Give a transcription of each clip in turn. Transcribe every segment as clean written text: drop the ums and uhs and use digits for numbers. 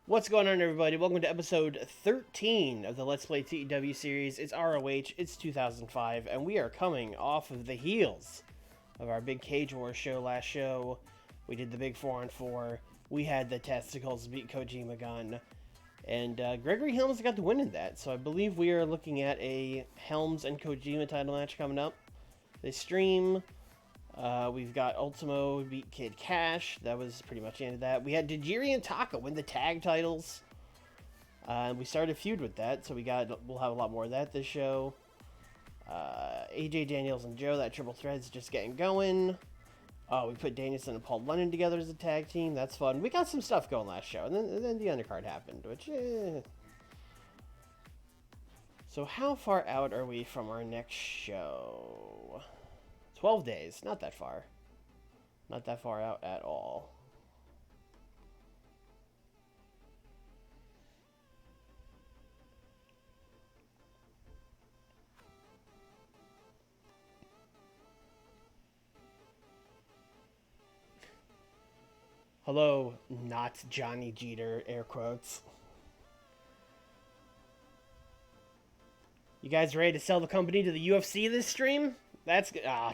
What's going on, everybody? Welcome to episode 13 of the Let's Play TEW series. It's ROH, it's 2005, and we are coming off of the heels of our big Cage Wars show last show. We did the big 4-on-4. We had the Testicles beat Kojima Gun, and Gregory Helms got the win in that. So I believe we are looking at a Helms and Kojima title match coming up this stream. We've got Ultimo beat Kid Cash. That was pretty much the end of that. We had Tajiri and Taka win the tag titles. And we started a feud with that, so we'll have a lot more of that this show. AJ Daniels and Joe, that triple thread's just getting going. We put Danielson and Paul London together as a tag team. That's fun. We got some stuff going last show, and then the undercard happened, which. So how far out are we from our next show? 12 days. Not that far. Not that far out at all. Hello, not Johnny Jeter, air quotes. You guys ready to sell the company to the UFC this stream? It's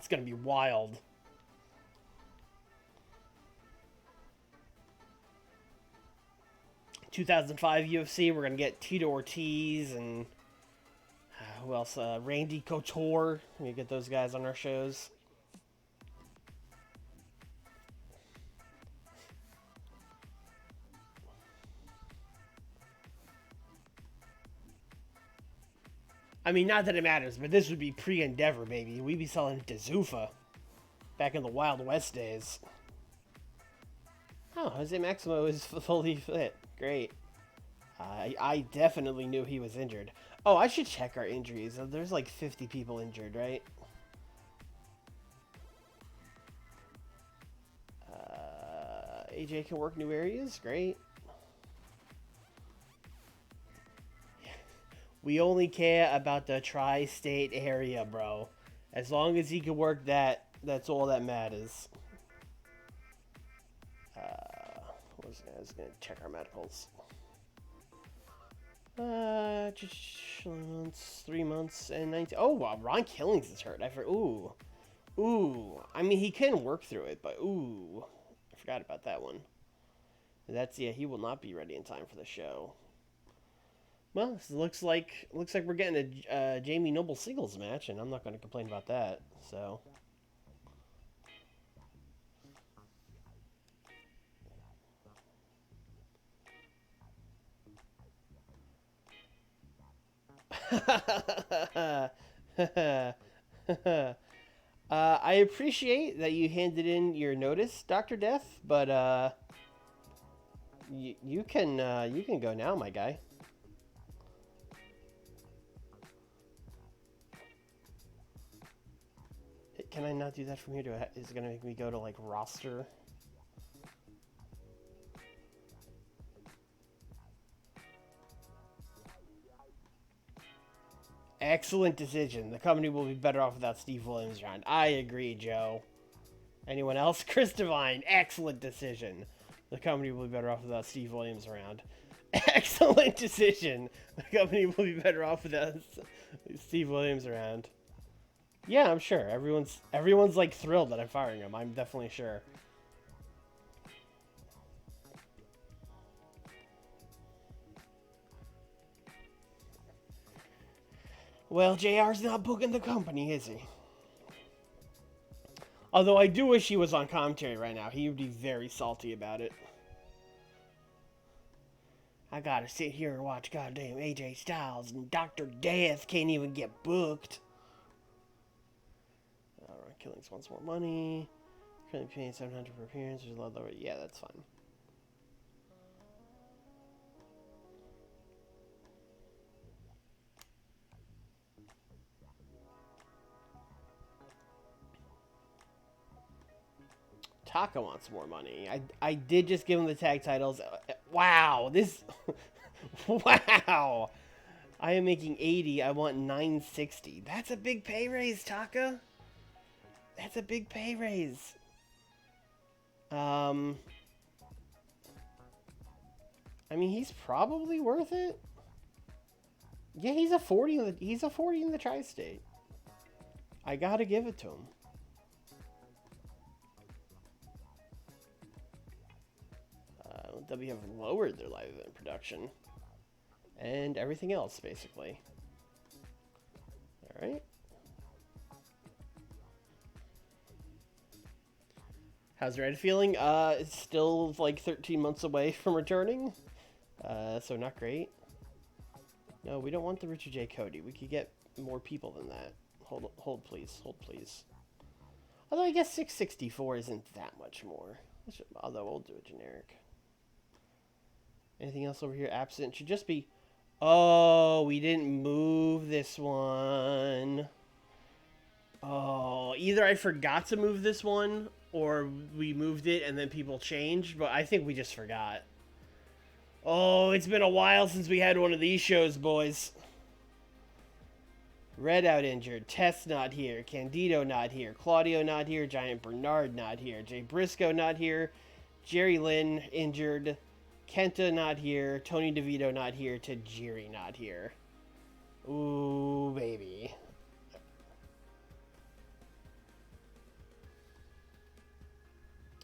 gonna be wild. ...2005 UFC, we're gonna get Tito Ortiz and... who else? Randy Couture. We get those guys on our shows. I mean, not that it matters, but this would be pre-Endeavor, baby. We'd be selling it to Zuffa. Back in the Wild West days. Oh, Jose Maximo is fully fit. Great. I definitely knew he was injured. Oh, I should check our injuries. There's like 50 people injured, right? AJ can work new areas. Great. We only care about the tri-state area, bro. As long as he can work that, that's all that matters. I was gonna check our medicals. Just months, 3 months, and 19. Oh, wow, Ron Killings is hurt. Ooh. I mean, he can work through it, but ooh, I forgot about that one. He will not be ready in time for the show. Well, this looks like we're getting a Jamie Noble Singles match, and I'm not going to complain about that. So. I appreciate that you handed in your notice, Dr. Death, but you can go now, my guy. Can I not do that from here? Is it gonna make me go to like roster? Excellent decision. The company will be better off without Steve Williams around. I agree, Joe. Anyone else? Chris Devine. Excellent decision. The company will be better off without Steve Williams around. Excellent decision. The company will be better off without Steve Williams around. Yeah, I'm sure. Everyone's like thrilled that I'm firing him. I'm definitely sure. Well, JR's not booking the company, is he? Although I do wish he was on commentary right now. He would be very salty about it. I gotta sit here and watch goddamn AJ Styles and Dr. Death can't even get booked. Alright, Killings wants more money. Currently paying $700 per appearance. There's a lot lower. Yeah, that's fine. Taka wants more money. I did just give him the tag titles. Wow, this... wow. I am making 80. I want 960. That's a big pay raise, Taka. That's a big pay raise. I mean, he's probably worth it. Yeah, he's a 40 in the tri-state. I gotta give it to him. W have lowered their live event production. And everything else, basically. Alright. How's Red feeling? It's still like 13 months away from returning. So not great. No, we don't want the Richard J. Cody. We could get more people than that. Hold please. Hold please. Although I guess 664 isn't that much more. Although we'll do a generic. Anything else over here absent? Should just be... Oh, we didn't move this one. Oh, either I forgot to move this one, or we moved it and then people changed, but I think we just forgot. Oh, it's been a while since we had one of these shows, boys. Red out injured, Tess not here, Candido not here, Claudio not here, Giant Bernard not here, Jay Briscoe not here, Jerry Lynn injured, Kenta not here, Tony DeVito not here, Tajiri not here. Ooh, baby.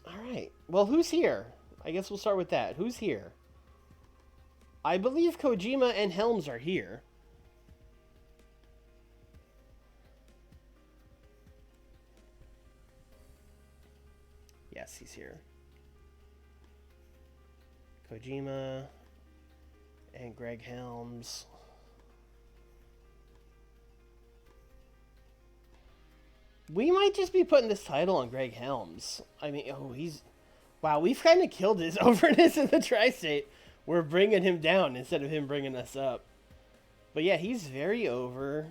Alright, well, who's here? I guess we'll start with that. Who's here? I believe Kojima and Helms are here. Yes, he's here. Kojima and Greg Helms. We might just be putting this title on Greg Helms. I mean, oh, he's... Wow, we've kind of killed his overness in the tri-state. We're bringing him down instead of him bringing us up. But yeah, he's very over.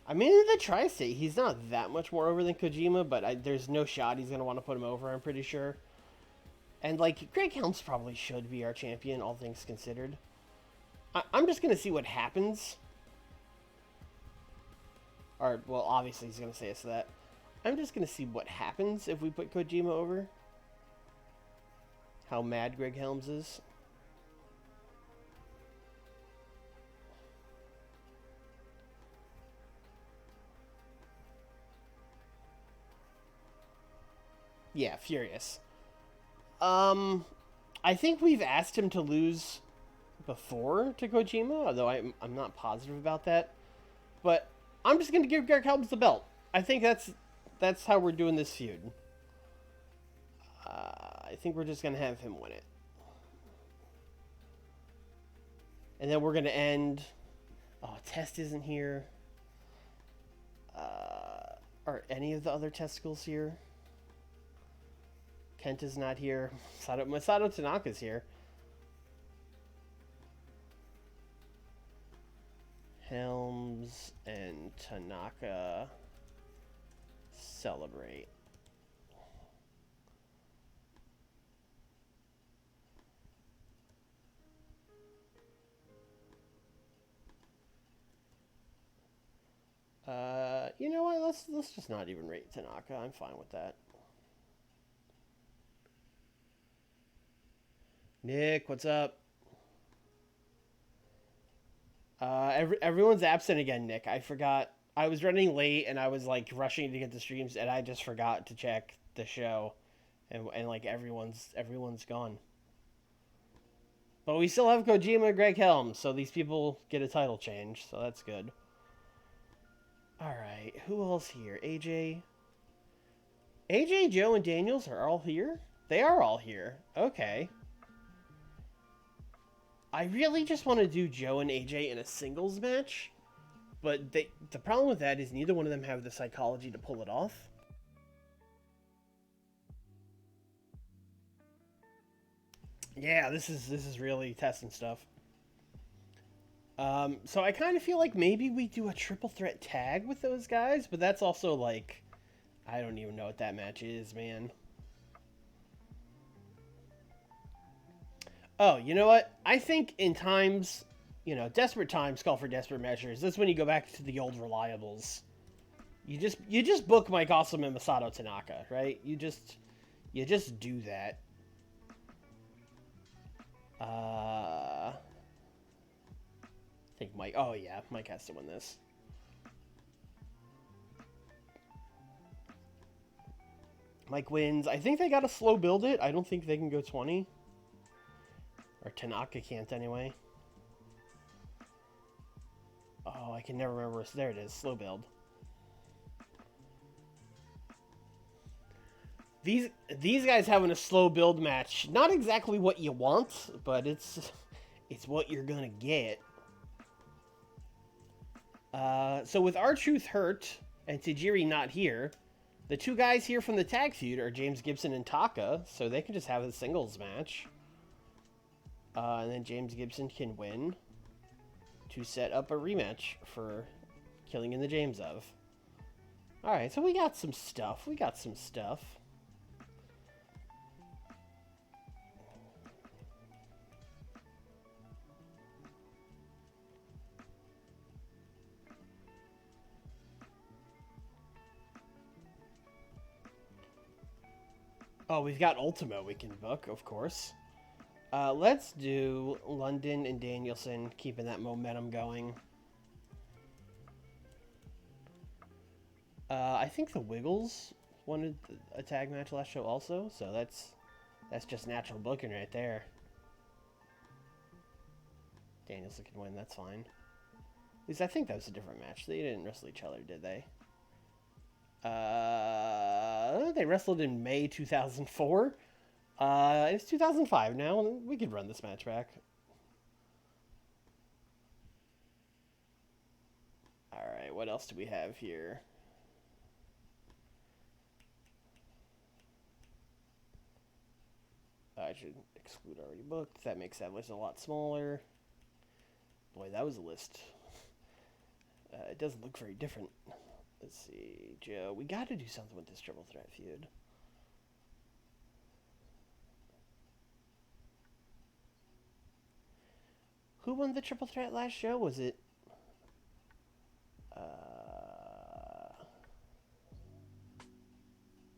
I mean, in the tri-state, he's not that much more over than Kojima, but there's no shot he's going to want to put him over, I'm pretty sure. And, like, Greg Helms probably should be our champion, all things considered. I'm just going to see what happens. Or, well, obviously he's going to say us that. I'm just going to see what happens if we put Kojima over. How mad Greg Helms is. Yeah, furious. I think we've asked him to lose before to Kojima, although I'm not positive about that. But I'm just going to give Greg Helms the belt. I think that's how we're doing this feud. I think we're just going to have him win it. And then we're going to end... Oh, Test isn't here. Are any of the other testicles here? Kenta's not here. Masato Tanaka's here. Helms and Tanaka celebrate. You know what? Let's just not even rate Tanaka. I'm fine with that. Nick, what's up? Everyone's absent again, Nick. I forgot. I was running late and I was like rushing to get the streams and I just forgot to check the show, and like everyone's gone. But we still have Kojima and Greg Helms, so these people get a title change, so that's good. Alright, who else here? AJ, Joe, and Daniels are all here? They are all here. Okay. I really just want to do Joe and AJ in a singles match, but the problem with that is neither one of them have the psychology to pull it off. Yeah, this is really testing stuff. So I kind of feel like maybe we do a triple threat tag with those guys, but that's also like, I don't even know what that match is, man. Oh, you know what? I think in times, you know, desperate times call for desperate measures. That's when you go back to the old reliables. You just book Mike Awesome and Masato Tanaka, right? You just do that. I think Mike. Oh yeah, Mike has to win this. Mike wins. I think they gotta slow build it. I don't think they can go 20. Or Tanaka can't anyway. Oh, I can never remember. There it is. Slow build. These guys having a slow build match. Not exactly what you want, but it's what you're gonna get. So with R-Truth hurt and Tajiri not here, the two guys here from the tag feud are James Gibson and Taka, so they can just have a singles match. And then James Gibson can win to set up a rematch for Killing in the James of. Alright, so we got some stuff. Oh, we've got Ultimo we can book, of course. Let's do London and Danielson, keeping that momentum going. I think the Wiggles wanted a tag match last show also, so that's just natural booking right there. Danielson can win, that's fine. At least I think that was a different match. They didn't wrestle each other, did they? They wrestled in May 2004. It's 2005 now. We could run this match back. Alright, what else do we have here? I should exclude already booked. That makes that list a lot smaller. Boy, that was a list. It doesn't look very different. Let's see, Joe. We got to do something with this triple threat feud. Who won the triple threat last show? Was it?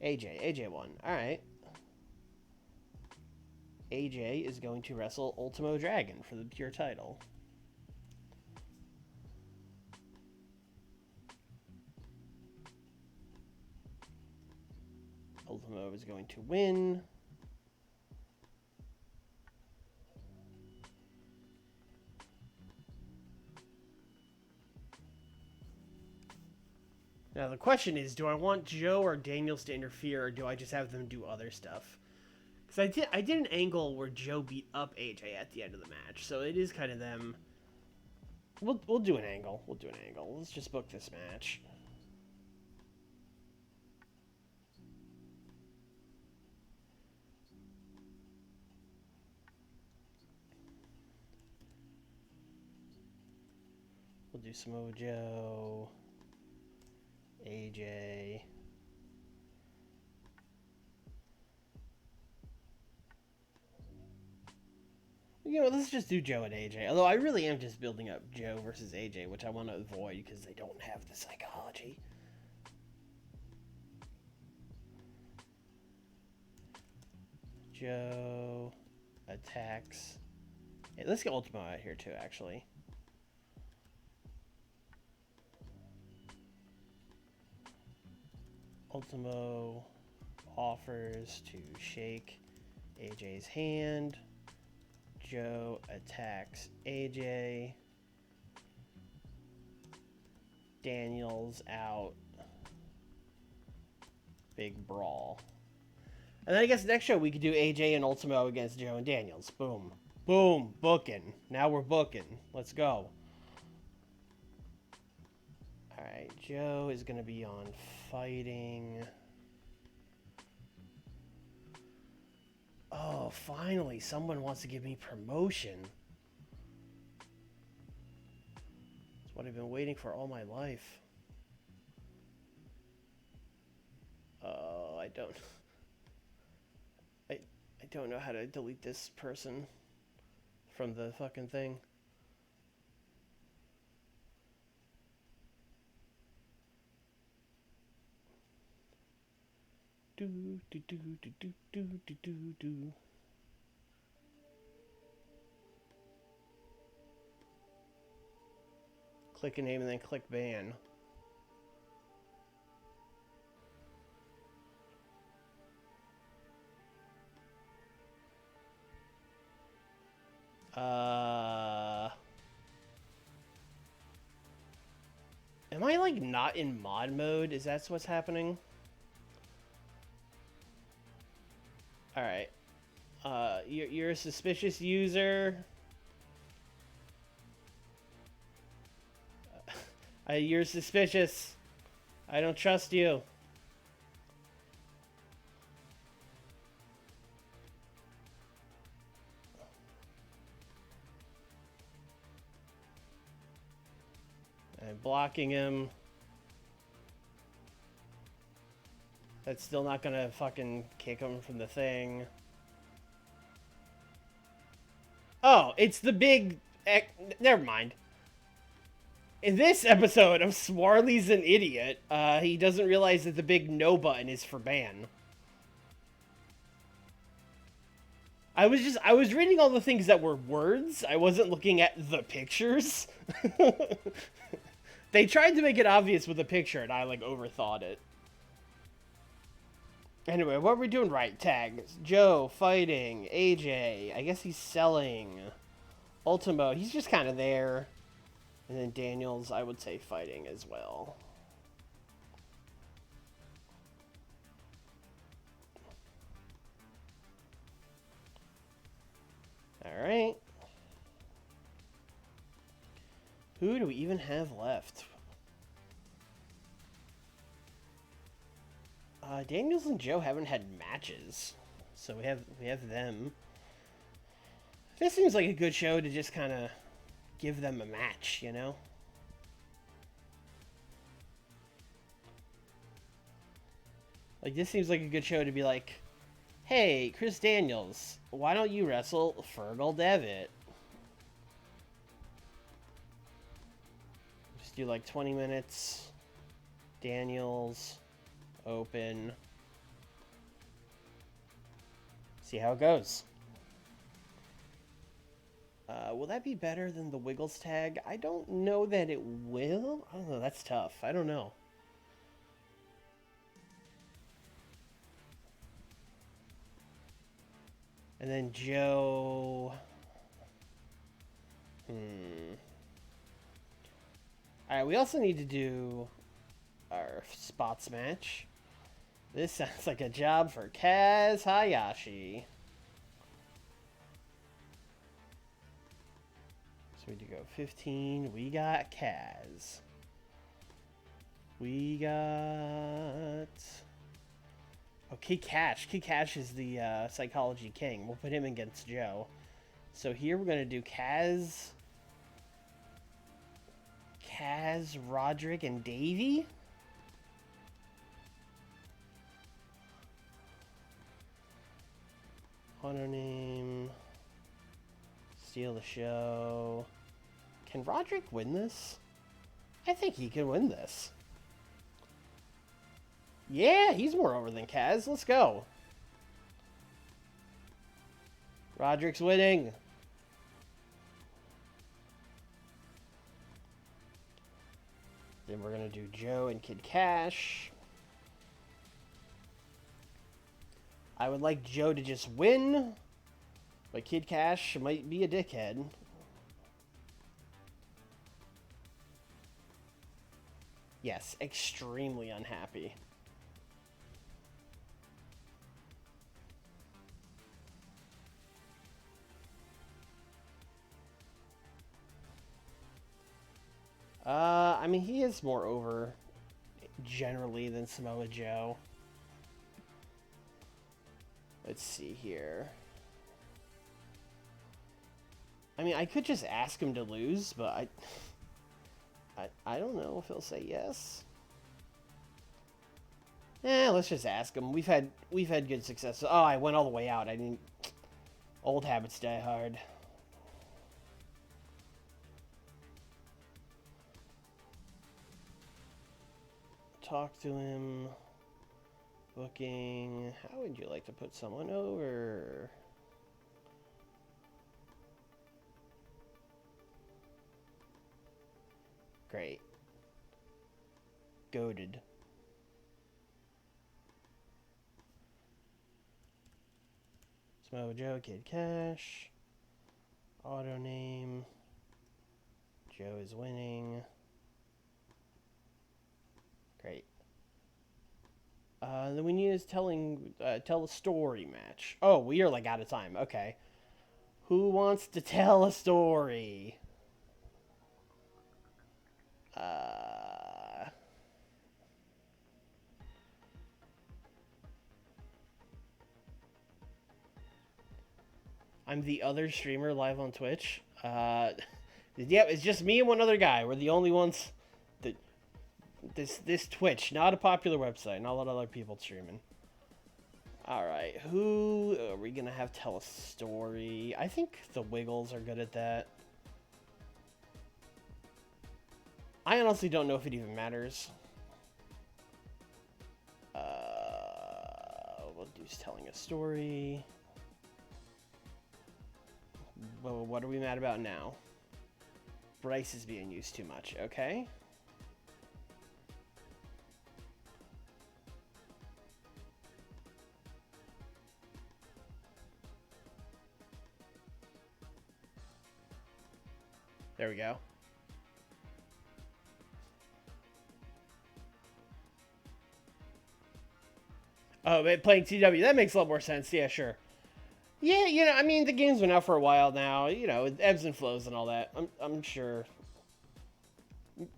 AJ. AJ won. All right. AJ is going to wrestle Ultimo Dragon for the pure title. Ultimo is going to win. Now the question is, do I want Joe or Daniels to interfere, or do I just have them do other stuff? Because I did an angle where Joe beat up AJ at the end of the match, so it is kind of them. We'll do an angle. Let's just book this match. We'll do Samoa Joe, AJ. You know, let's just do Joe and AJ. Although I really am just building up Joe versus AJ, which I want to avoid because they don't have the psychology. Joe attacks. Hey, let's get Ultimo out here too, actually. Ultimo offers to shake AJ's hand. Joe attacks AJ. Daniels out. Big brawl. And then I guess next show we could do AJ and Ultimo against Joe and Daniels. Boom. Boom. Booking. Now we're booking. Let's go. Alright, Joe is going to be on fighting. Oh, finally, someone wants to give me promotion. It's what I've been waiting for all my life. Oh, I don't know how to delete this person from the fucking thing. Do do do do do do do do do. Click a name and then click ban. Am I, like, not in mod mode? Is that what's happening? Alright. You're a suspicious user. You're suspicious. I don't trust you. I'm blocking him. That's still not gonna fucking kick him from the thing. Oh, it's the big... Never mind. In this episode of Swarley's an Idiot, he doesn't realize that the big no button is for ban. I was reading all the things that were words. I wasn't looking at the pictures. They tried to make it obvious with the picture, and I, like, overthought it. Anyway, what are we doing right? Tags. Joe, fighting. AJ, I guess he's selling. Ultimo, he's just kind of there. And then Daniels, I would say fighting as well. Alright. Who do we even have left? Daniels and Joe haven't had matches. So we have them. This seems like a good show to just kind of give them a match, you know? Like, this seems like a good show to be like, hey, Chris Daniels, why don't you wrestle Fergal Devitt? Just do like 20 minutes. Daniels, open. See how it goes. Will that be better than the Wiggles tag? I don't know that it will. I don't know. That's tough. I don't know. And then Joe. Alright, we also need to do our spots match. This sounds like a job for Kaz Hayashi. So we do go 15. We got Kaz. We got... Oh, Kid Cash. Kid Cash is the Psychology King. We'll put him against Joe. So here we're going to do Kaz, Roderick, and Davey. Honor name. Steal the show. Can Roderick win this? I think he can win this. Yeah, he's more over than Kaz. Let's go. Roderick's winning. Then we're going to do Joe and Kid Cash. I would like Joe to just win, but Kid Cash might be a dickhead. Yes, extremely unhappy. I mean, he is more over generally than Samoa Joe. Let's see here. I mean, I could just ask him to lose, but I don't know if he'll say yes. Let's just ask him. We've had good success. Oh, I went all the way out. I didn't. Old habits die hard. Talk to him. Booking. How would you like to put someone over? Great. Goated. Smo Joe, Kid Cash. Auto name. Joe is winning. Great. Then we need is tell a story match. Oh, we are like out of time. Okay. Who wants to tell a story? I'm the other streamer live on Twitch. Yeah, it's just me and one other guy. We're the only ones that this Twitch, not a popular website, not a lot of other people streaming. All right, who are we gonna have tell a story? I think the Wiggles are good at that. I honestly don't know if it even matters. We'll do telling a story. Well, what are we mad about now? Bryce is being used too much, okay? There we go. Oh, but playing TEW, that makes a lot more sense. Yeah, sure. Yeah, you know, I mean, the game's been out for a while now. You know, it ebbs and flows and all that. I'm sure.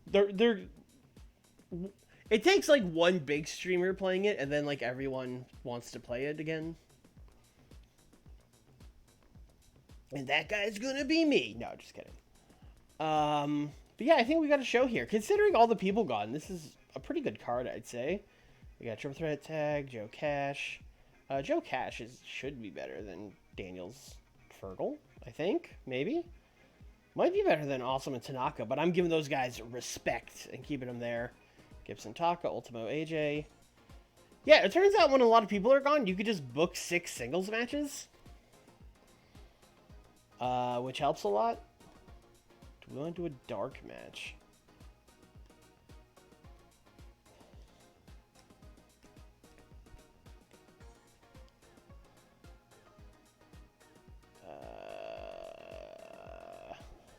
They're. It takes like one big streamer playing it, and then like everyone wants to play it again. And that guy's gonna be me. No, just kidding. But yeah, I think we got a show here. Considering all the people gone, this is a pretty good card, I'd say. We got Triple Threat Tag, Joe Cash. Joe Cash should be better than Daniel's Fergal, I think. Maybe. Might be better than Awesome and Tanaka, but I'm giving those guys respect and keeping them there. Gibson Taka, Ultimo AJ. Yeah, it turns out when a lot of people are gone, you could just book 6 singles matches. Which helps a lot. Do we want to do a dark match?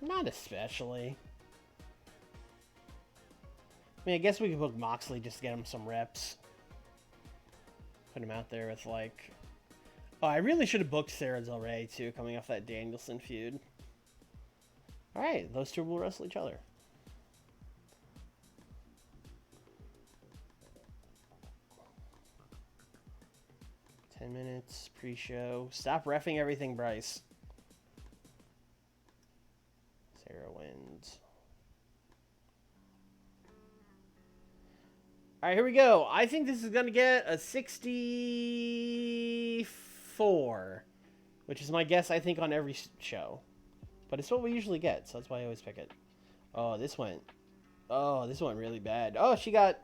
Not especially. I mean, I guess we could book Moxley just to get him some reps. Put him out there with, like... Oh, I really should have booked Sarah Del Rey, too, coming off that Danielson feud. Alright, those two will wrestle each other. $10 minutes, pre-show. Stop reffing everything, Bryce. Sarah wins. All right, here we go. I think this is going to get a 64, which is my guess, I think, on every show. But it's what we usually get, so that's why I always pick it. Oh, this went really bad. Oh, she got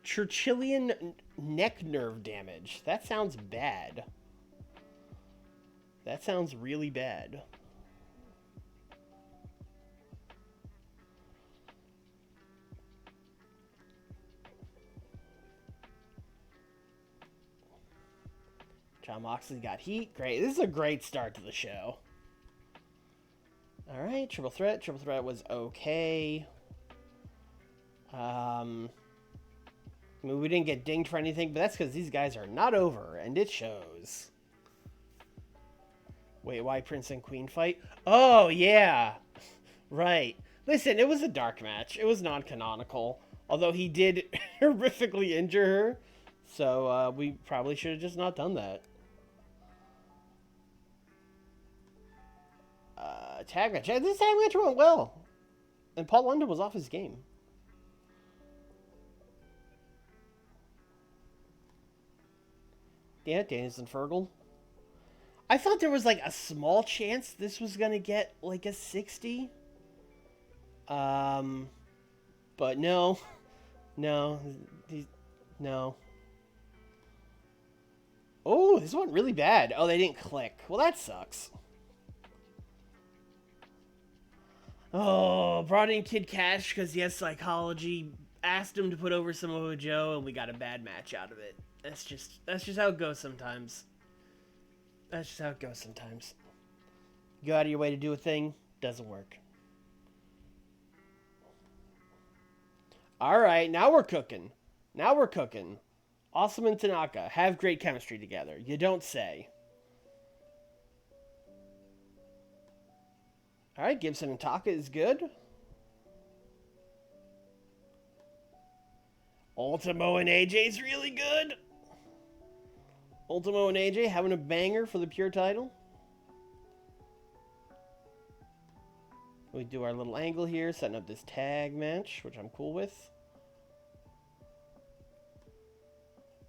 Churchillian neck nerve damage. That sounds bad. That sounds really bad. John Moxley got heat. Great. This is a great start to the show. All right, Triple Threat. Triple Threat was okay. I mean, we didn't get dinged for anything, but that's because these guys are not over, and it shows. Wait, why Prince and Queen fight? Oh, yeah. Right. Listen, it was a dark match. It was non-canonical, although he did horrifically injure her, so we probably should have just not done that. Tag match. This tag match went well. And Paul London was off his game. Yeah, Danielson Fergal. I thought there was like a small chance this was gonna get like a 60. But no. No. No. Oh, this went really bad. Oh, they didn't click. Well, that sucks. Oh, brought in Kid Cash because he has psychology. Asked him to put over Samoa Joe, and we got a bad match out of it. That's just how it goes sometimes. That's just how it goes sometimes. You go out of your way to do a thing, doesn't work. All right, now we're cooking. Now we're cooking. Awesome and Tanaka have great chemistry together. You don't say. All right, Gibson and Taka is good. Ultimo and AJ's really good. Ultimo and AJ having a banger for the pure title. We do our little angle here, setting up this tag match, which I'm cool with.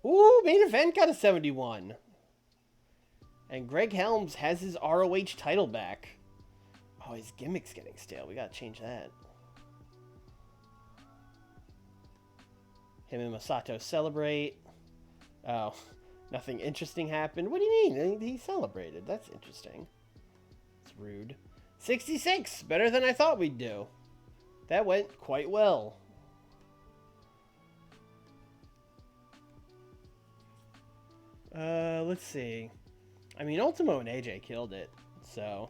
Ooh, main event got a 71. And Greg Helms has his ROH title back. Oh, his gimmick's getting stale. We gotta change that. Him and Masato celebrate. Oh, nothing interesting happened. What do you mean? He celebrated. That's interesting. It's rude. 66! Better than I thought we'd do. That went quite well. Let's see. I mean, Ultimo and AJ killed it, so...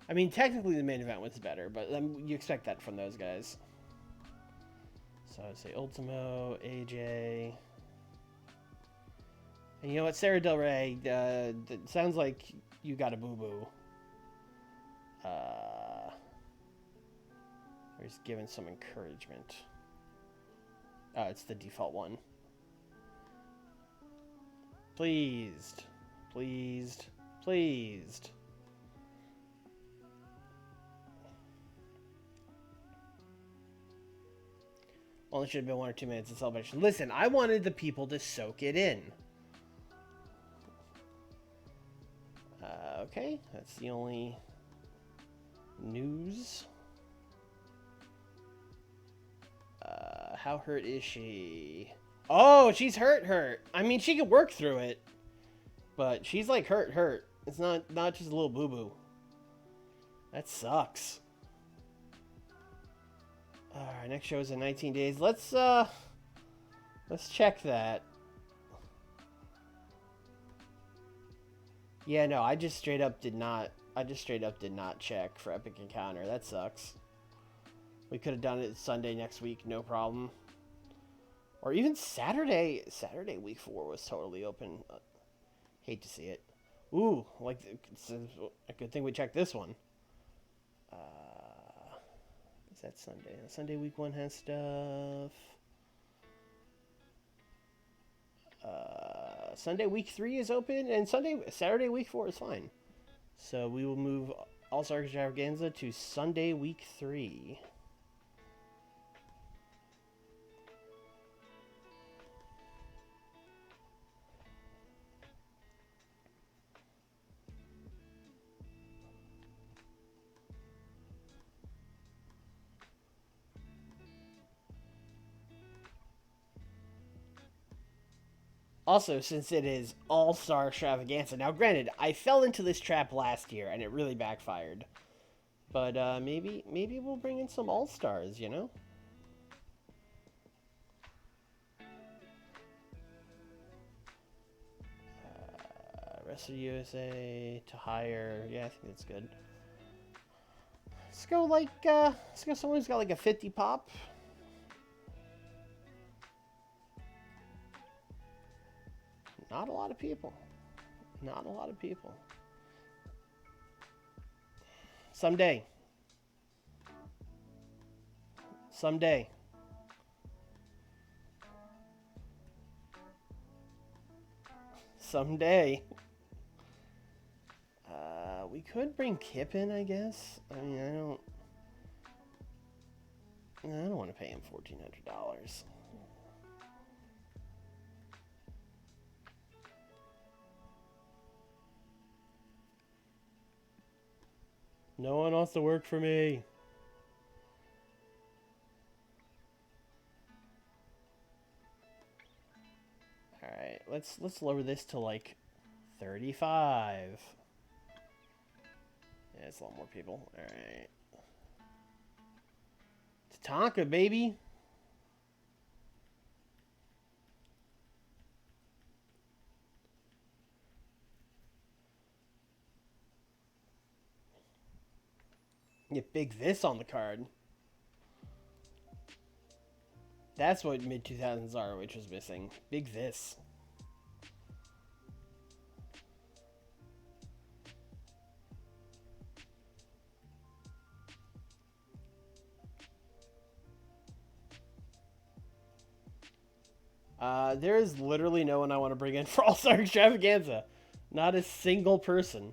I mean, technically the main event was better, but you expect that from those guys. So I would say Ultimo, AJ... And you know what, Sarah Del Rey, it sounds like you got a boo-boo. Or he's given some encouragement. Oh, it's the default one. Pleased. Pleased. Pleased. Only should have been 1 or 2 minutes of celebration. Listen, I wanted the people to soak it in. Okay, that's the only news. How hurt is she? Oh, she's hurt. I mean, she could work through it, but she's like hurt. It's not just a little boo-boo. That sucks. Alright, next show is in 19 days. Let's check that. Yeah, no, I just straight up did not check for Epic Encounter. That sucks. We could have done it Sunday next week, no problem. Or even Saturday. Saturday week 4 was totally open. Hate to see it. Ooh, like it's a good thing we checked this one. Is that Sunday? Sunday week 1 has stuff. Sunday week 3 is open, and Saturday week 4 is fine. So we will move All-Star Extravaganza to Sunday week 3. Also, since it is All-Star Extravaganza, now granted, I fell into this trap last year and it really backfired. But maybe we'll bring in some All-Stars, you know? Rest of the USA to hire. Yeah, I think that's good. Let's go someone who's got like a 50 pop. Not a lot of people. Not a lot of people. Someday. Someday. Someday. We could bring Kip in, I guess. I mean, I don't want to pay him $1,400. No one wants to work for me. All right, let's lower this to like 35. Yeah, it's a lot more people. Alright. Tatanka, baby. Get Big This on the card. That's what mid-2000s ROH was missing. Big This. There is literally no one I want to bring in for All-Star Extravaganza. Not a single person.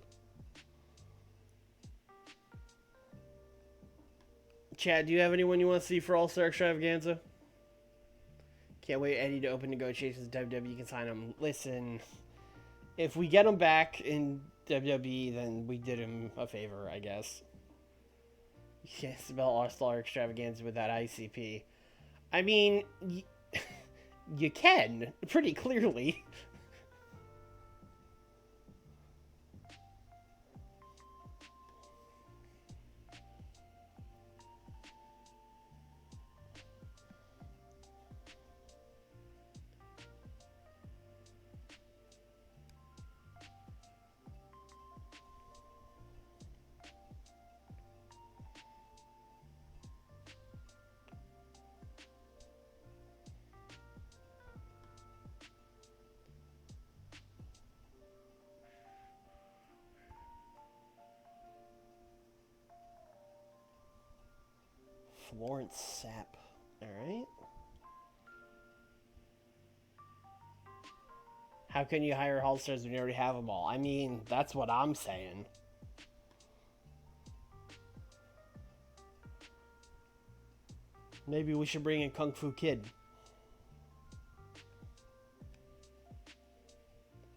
Chad, do you have anyone you want to see for All-Star Extravaganza? Can't wait Eddie to open negotiations with WWE. You can sign him. Listen, if we get him back in WWE, then we did him a favor, I guess. You can't spell All-Star Extravaganza without ICP. I mean, you can, pretty clearly. Florence Sapp. Alright. How can you hire All-Stars when you already have them all? I mean, that's what I'm saying. Maybe we should bring in Kung Fu Kid.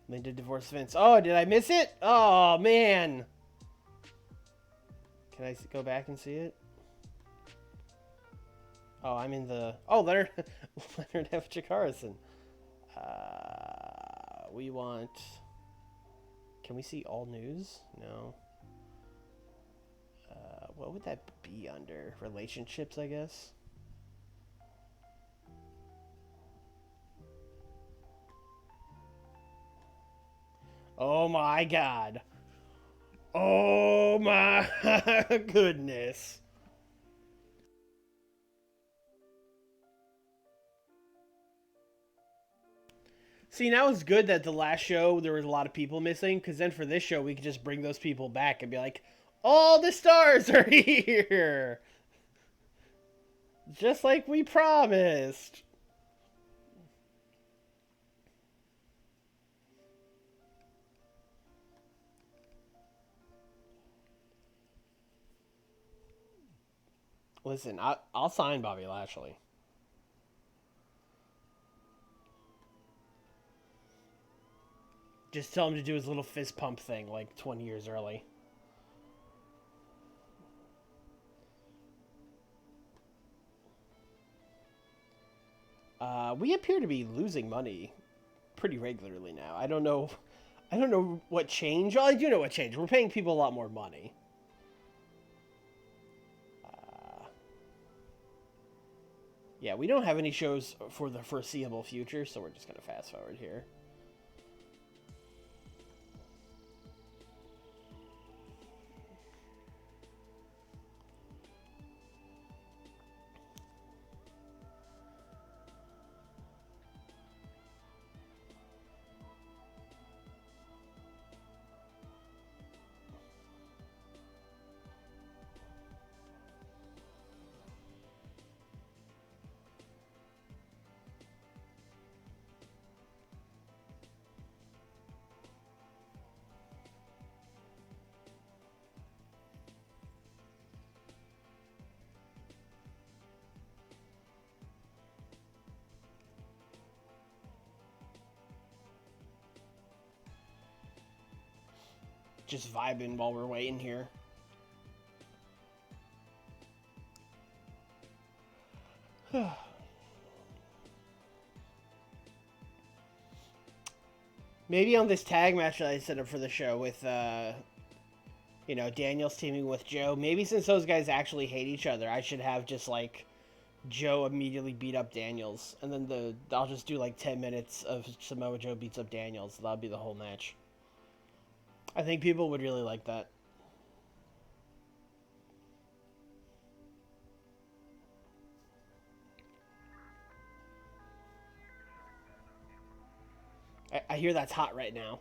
Linda divorced Vince. Oh, did I miss it? Oh, man. Can I go back and see it? Oh, I'm in the... Oh, Leonard F. Chikarason. We want... Can we see all news? No. What would that be under? Relationships, I guess? Oh my god. Oh my goodness. See, now it's good that the last show there was a lot of people missing, because then for this show we could just bring those people back and be like, all the stars are here! Just like we promised. Listen, I'll sign Bobby Lashley. Just tell him to do his little fist pump thing like 20 years early. We appear to be losing money pretty regularly now. I don't know what changed. Well, I do know what changed. We're paying people a lot more money. Yeah, we don't have any shows for the foreseeable future, so we're just going to fast forward here. Just vibing while we're waiting here. Maybe on this tag match that I set up for the show with You know, Daniels teaming with Joe. Maybe since those guys actually hate each other, I should have just like Joe immediately beat up Daniels, and then I'll just do like 10 minutes of Samoa Joe beats up Daniels. That'll be the whole match. I think people would really like that. I hear that's hot right now.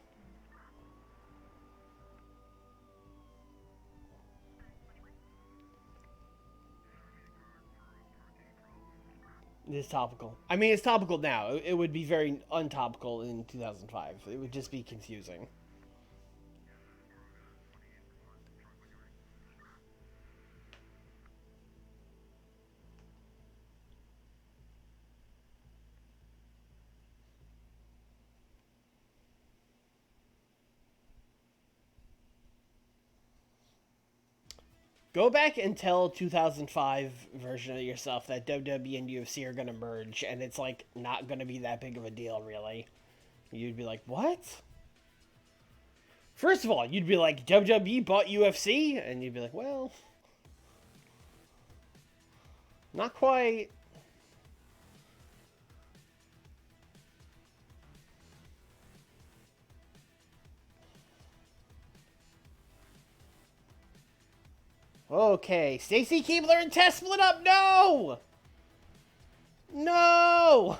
It is topical. I mean, it's topical now. It would be very untopical in 2005. It would just be confusing. Go back and tell 2005 version of yourself that WWE and UFC are going to merge, and it's like not going to be that big of a deal, really. You'd be like, what? First of all, you'd be like, WWE bought UFC? And you'd be like, well, not quite. Okay, Stacy Keebler and Tess split up. No! No!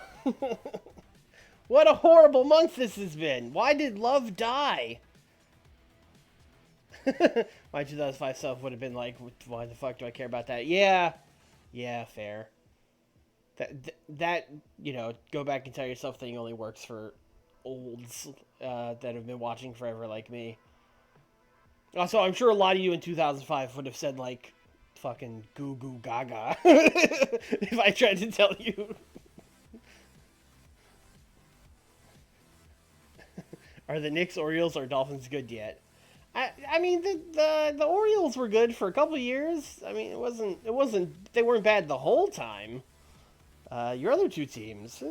What a horrible month this has been. Why did love die? My 2005 self would have been like, why the fuck do I care about that? Yeah. Yeah, fair. That you know, go back and tell yourself thing only works for olds that have been watching forever like me. Also, I'm sure a lot of you in 2005 would have said, like, fucking goo goo gaga if I tried to tell you. Are the Knicks, Orioles, or Dolphins good yet? I mean the Orioles were good for a couple of years. I mean it wasn't they weren't bad the whole time. Your other two teams.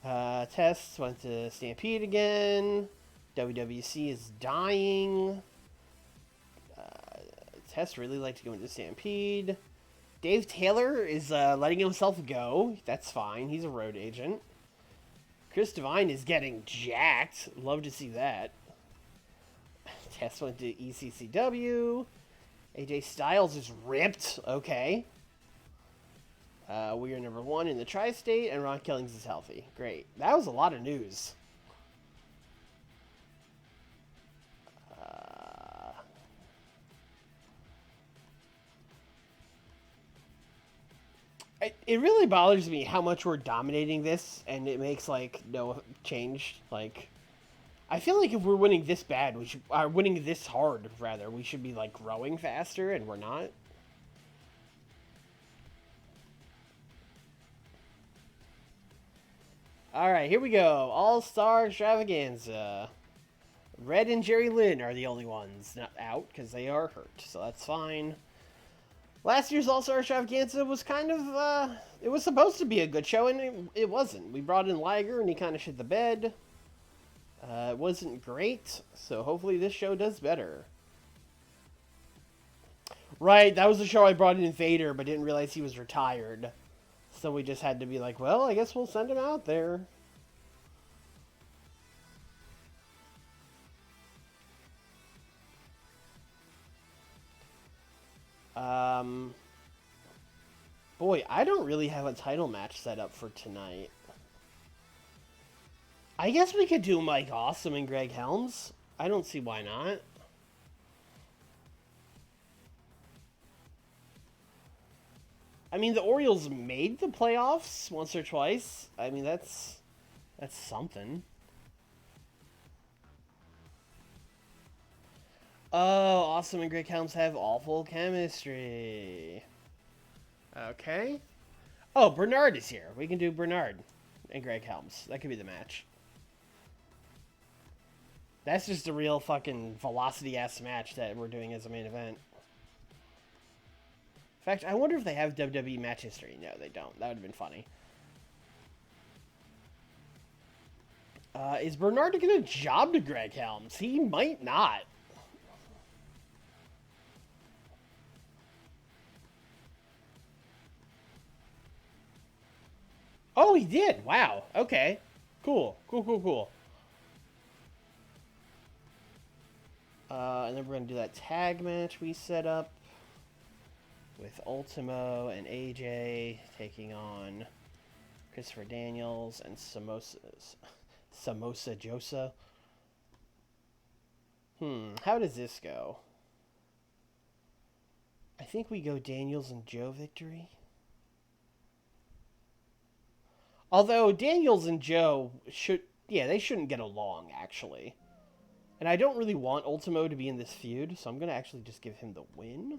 Test went to Stampede again. WWC is dying. Test really liked to go into Stampede. Dave Taylor is letting himself go. That's fine. He's a road agent. Chris Devine is getting jacked. Love to see that. Test went to ECCW. AJ Styles is ripped. Okay. We are number 1 in the tri-state, and Ron Killings is healthy. Great. That was a lot of news. It really bothers me how much we're dominating this, and it makes, like, no change. Like, I feel like if we're winning this bad, we should are winning this hard, rather. We should be, like, growing faster, and we're not. Alright, here we go. All-Star Extravaganza. Red and Jerry Lynn are the only ones not out, because they are hurt, so that's fine. Last year's All-Star Extravaganza was kind of, it was supposed to be a good show, and it wasn't. We brought in Liger, and he kind of shit the bed. It wasn't great, so hopefully this show does better. Right, that was the show I brought in Vader, but didn't realize he was retired. So we just had to be like, well, I guess we'll send him out there. Boy, I don't really have a title match set up for tonight. I guess we could do Mike Awesome and Greg Helms. I don't see why not. I mean, the Orioles made the playoffs once or twice. I mean, that's something. Oh, Awesome and Greg Helms have awful chemistry. Okay. Oh, Bernard is here. We can do Bernard and Greg Helms. That could be the match. That's just a real fucking velocity-ass match that we're doing as a main event. In fact, I wonder if they have WWE match history. No, they don't. That would have been funny. Is Bernard going to job to Greg Helms? He might not. Oh, he did. Wow. Okay. Cool. Cool, cool, cool. And then we're going to do that tag match we set up with Ultimo and AJ taking on Christopher Daniels and Samosa Josa. How does this go? I think we go Daniels and Joe victory. Although Daniels and Joe they shouldn't get along, actually. And I don't really want Ultimo to be in this feud, so I'm going to actually just give him the win.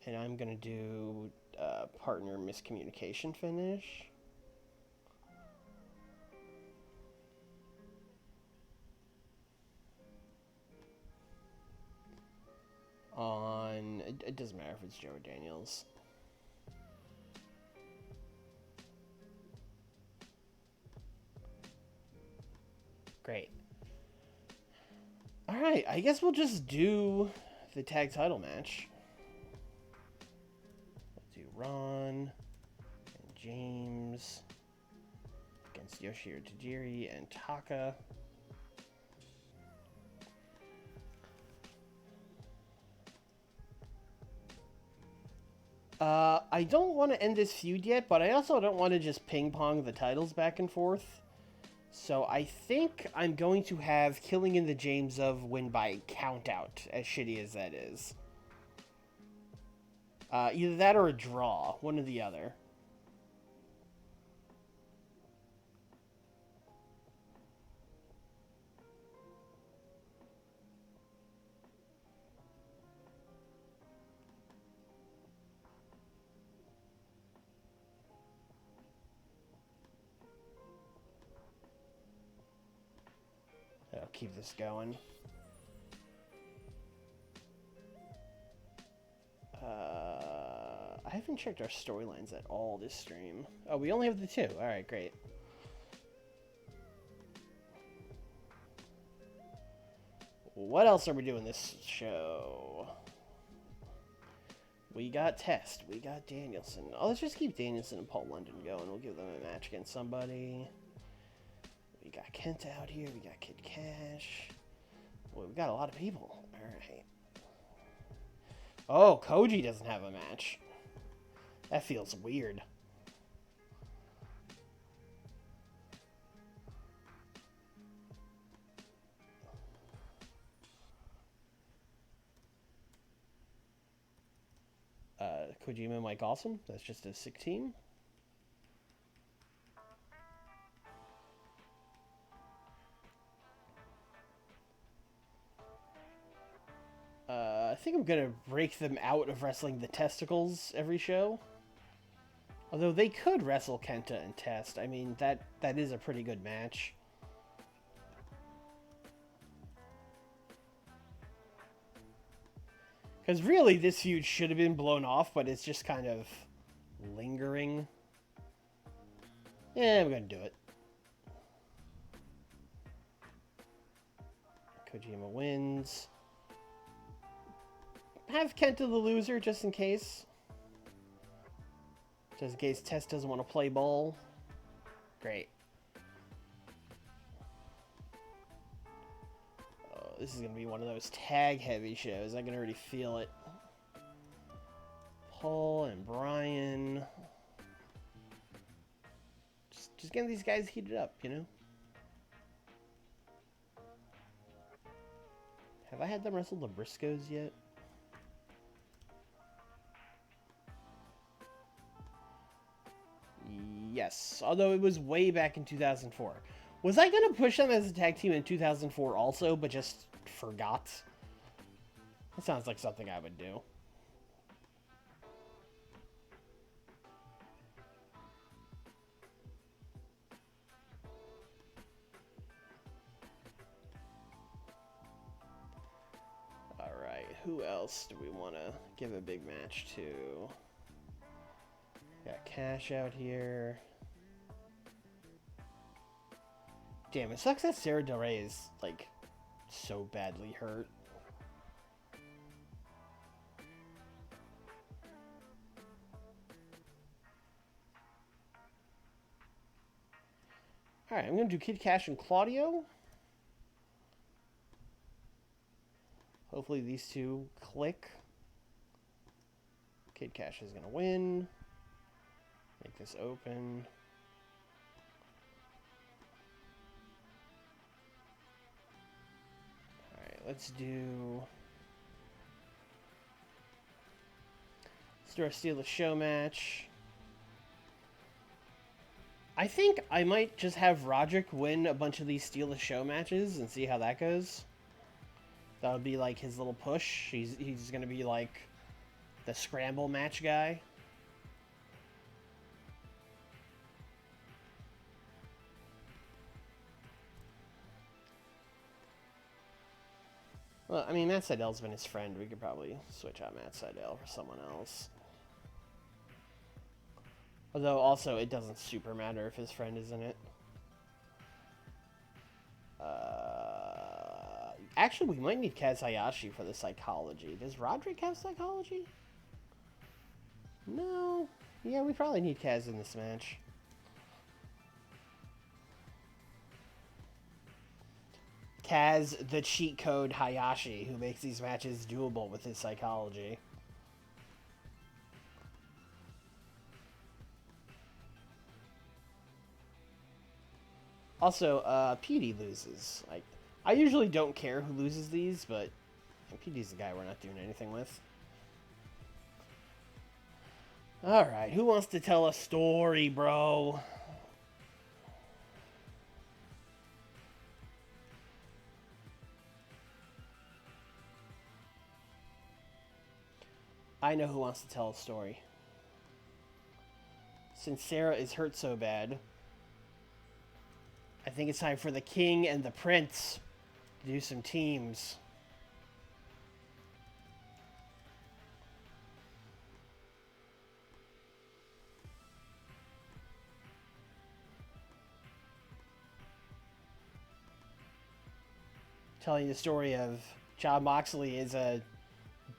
And I'm going to do partner miscommunication finish. It doesn't matter if it's Joe or Daniels. Great. Alright, I guess we'll just do the tag title match. We'll do Ron and James against Yoshihiro Tajiri and Taka. I don't want to end this feud yet, but I also don't want to just ping-pong the titles back and forth. So I think I'm going to have Killing in the James of win by countout, as shitty as that is. Either that or a draw, one or the other. I'll keep this going. I haven't checked our storylines at all this stream. Oh, we only have the 2. Alright, great. What else are we doing this show? We got Test. We got Danielson. Oh, let's just keep Danielson and Paul London going. We'll give them a match against somebody. We got Kenta out here. We got Kid Cash. Well, we got a lot of people. Alright. Oh, Koji doesn't have a match. That feels weird. Kojima and Mike Awesome. That's just a sick team. I think I'm gonna break them out of wrestling the testicles every show. Although they could wrestle Kenta and Test. I mean, that is a pretty good match. Because really, this feud should have been blown off, but it's just kind of lingering. Yeah, I'm gonna do it. Kojima wins. Have Kenta the loser, just in case. Just in case Test doesn't want to play ball. Great. Oh, this is going to be one of those tag-heavy shows. I can already feel it. Paul and Brian. Just getting these guys heated up, you know? Have I had them wrestle the Briscoes yet? Yes, although it was way back in 2004. Was I going to push them as a tag team in 2004 also, but just forgot? That sounds like something I would do. Alright, who else do we want to give a big match to? Got Cash out here. Damn, it sucks that Sarah Del Rey is, like, so badly hurt. Alright, I'm going to do Kid Cash and Claudio. Hopefully these two click. Kid Cash is going to win. Make this open. Alright, let's do our Steal the Show match. I think I might just have Roderick win a bunch of these Steal the Show matches and see how that goes. That would be like his little push. He's going to be like the scramble match guy. Well, I mean, Matt Seidel's been his friend. We could probably switch out Matt Seidel for someone else. Although, also, it doesn't super matter if his friend is in it. Actually, we might need Kaz Hayashi for the psychology. Does Roderick have psychology? No. Yeah, we probably need Kaz in this match. Kaz, the cheat code Hayashi, who makes these matches doable with his psychology. Also, PD loses. Like, I usually don't care who loses these, but PD's the guy we're not doing anything with. Alright, who wants to tell a story, bro? I know who wants to tell a story. Since Sarah is hurt so bad, I think it's time for the King and the Prince to do some teams. Telling the story of Jon Moxley is a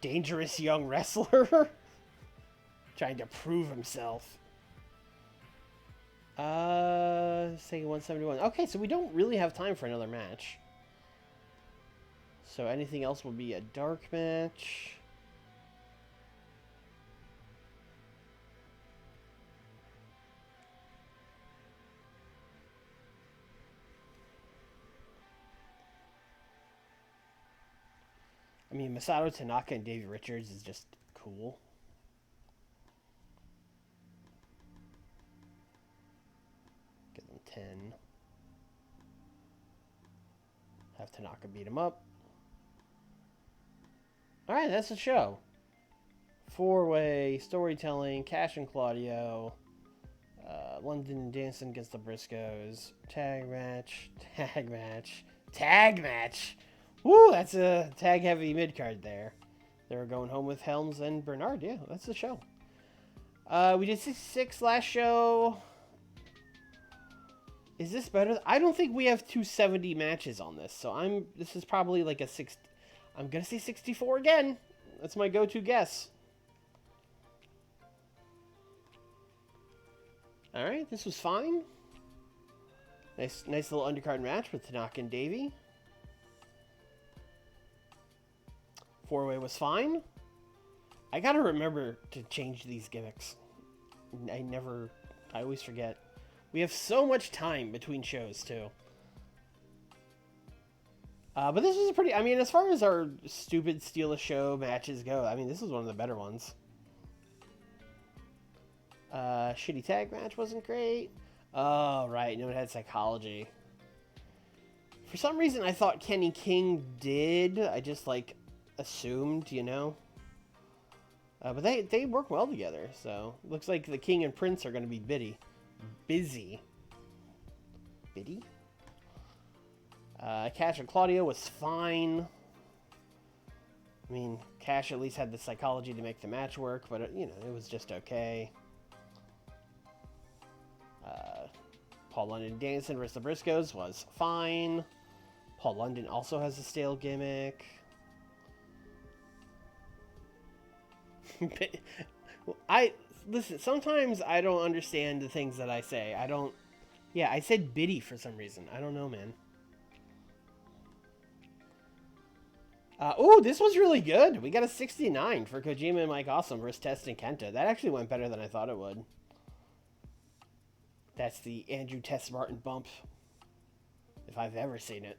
dangerous young wrestler trying to prove himself. Say 171. Okay, so we don't really have time for another match. So anything else will be a dark match. I mean, Masato Tanaka and Davey Richards is just cool. Give them 10. Have Tanaka beat him up. Alright, that's the show. 4-way storytelling, Cash and Claudio. London dancing against the Briscoes. Tag match. Tag match. Tag match! Woo, that's a tag-heavy mid-card there. They were going home with Helms and Bernard. Yeah, that's the show. We did 66 last show. Is this better? I don't think we have 270 matches on this, so this is probably like a 60. I'm gonna say 64 again. That's my go-to guess. All right, this was fine. Nice little undercard match with Tanaka and Davey. 4-way was fine. I gotta remember to change these gimmicks. I always forget. We have so much time between shows, too. But this was a pretty... I mean, as far as our stupid Steal a Show matches go, I mean, this was one of the better ones. Shitty tag match wasn't great. Oh, right. No one had psychology. For some reason, I thought Kenny King did. I just, like, assumed, you know? But they work well together, so... Looks like the King and Prince are going to be busy. Biddy? Cash and Claudio was fine. I mean, Cash at least had the psychology to make the match work, but, you know, it was just okay. Paul London Danielson versus the Briscoes was fine. Paul London also has a stale gimmick. Listen, sometimes I don't understand the things that I say. Yeah, I said biddy for some reason. I don't know, man. Oh, this was really good. We got a 69 for Kojima and Mike Awesome versus Test and Kenta. That actually went better than I thought it would. That's the Andrew Test Martin bump, if I've ever seen it.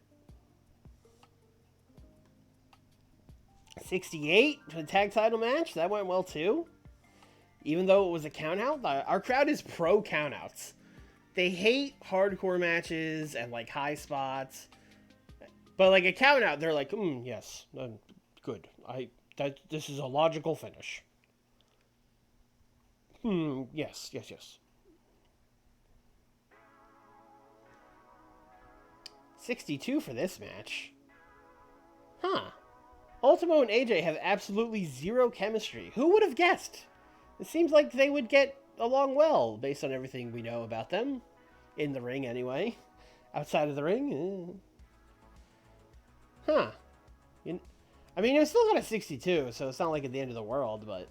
68 to a tag title match. That went well, too. Even though it was a countout, our crowd is pro countouts. They hate hardcore matches and, like, high spots. But, like, a countout, they're like, yes, good. This is a logical finish. Yes. 62 for this match. Huh. Ultimo and AJ have absolutely zero chemistry. Who would have guessed? It seems like they would get along well, based on everything we know about them. In the ring, anyway. Outside of the ring, Huh. I mean, it still got a 62, so it's not like at the end of the world, but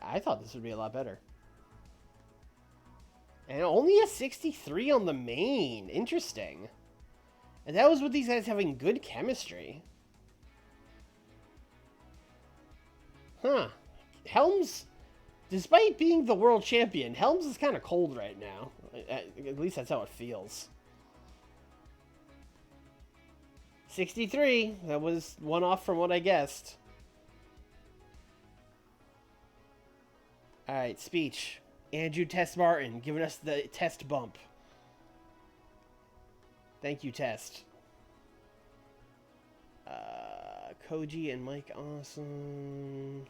I thought this would be a lot better. And only a 63 on the main. Interesting. And that was with these guys having good chemistry. Huh. Helms, despite being the world champion, Helms is kind of cold right now. At least that's how it feels. 63. That was one off from what I guessed. Alright, speech. Andrew Test Martin giving us the test bump. Thank you, Test. Koji and Mike Awesome.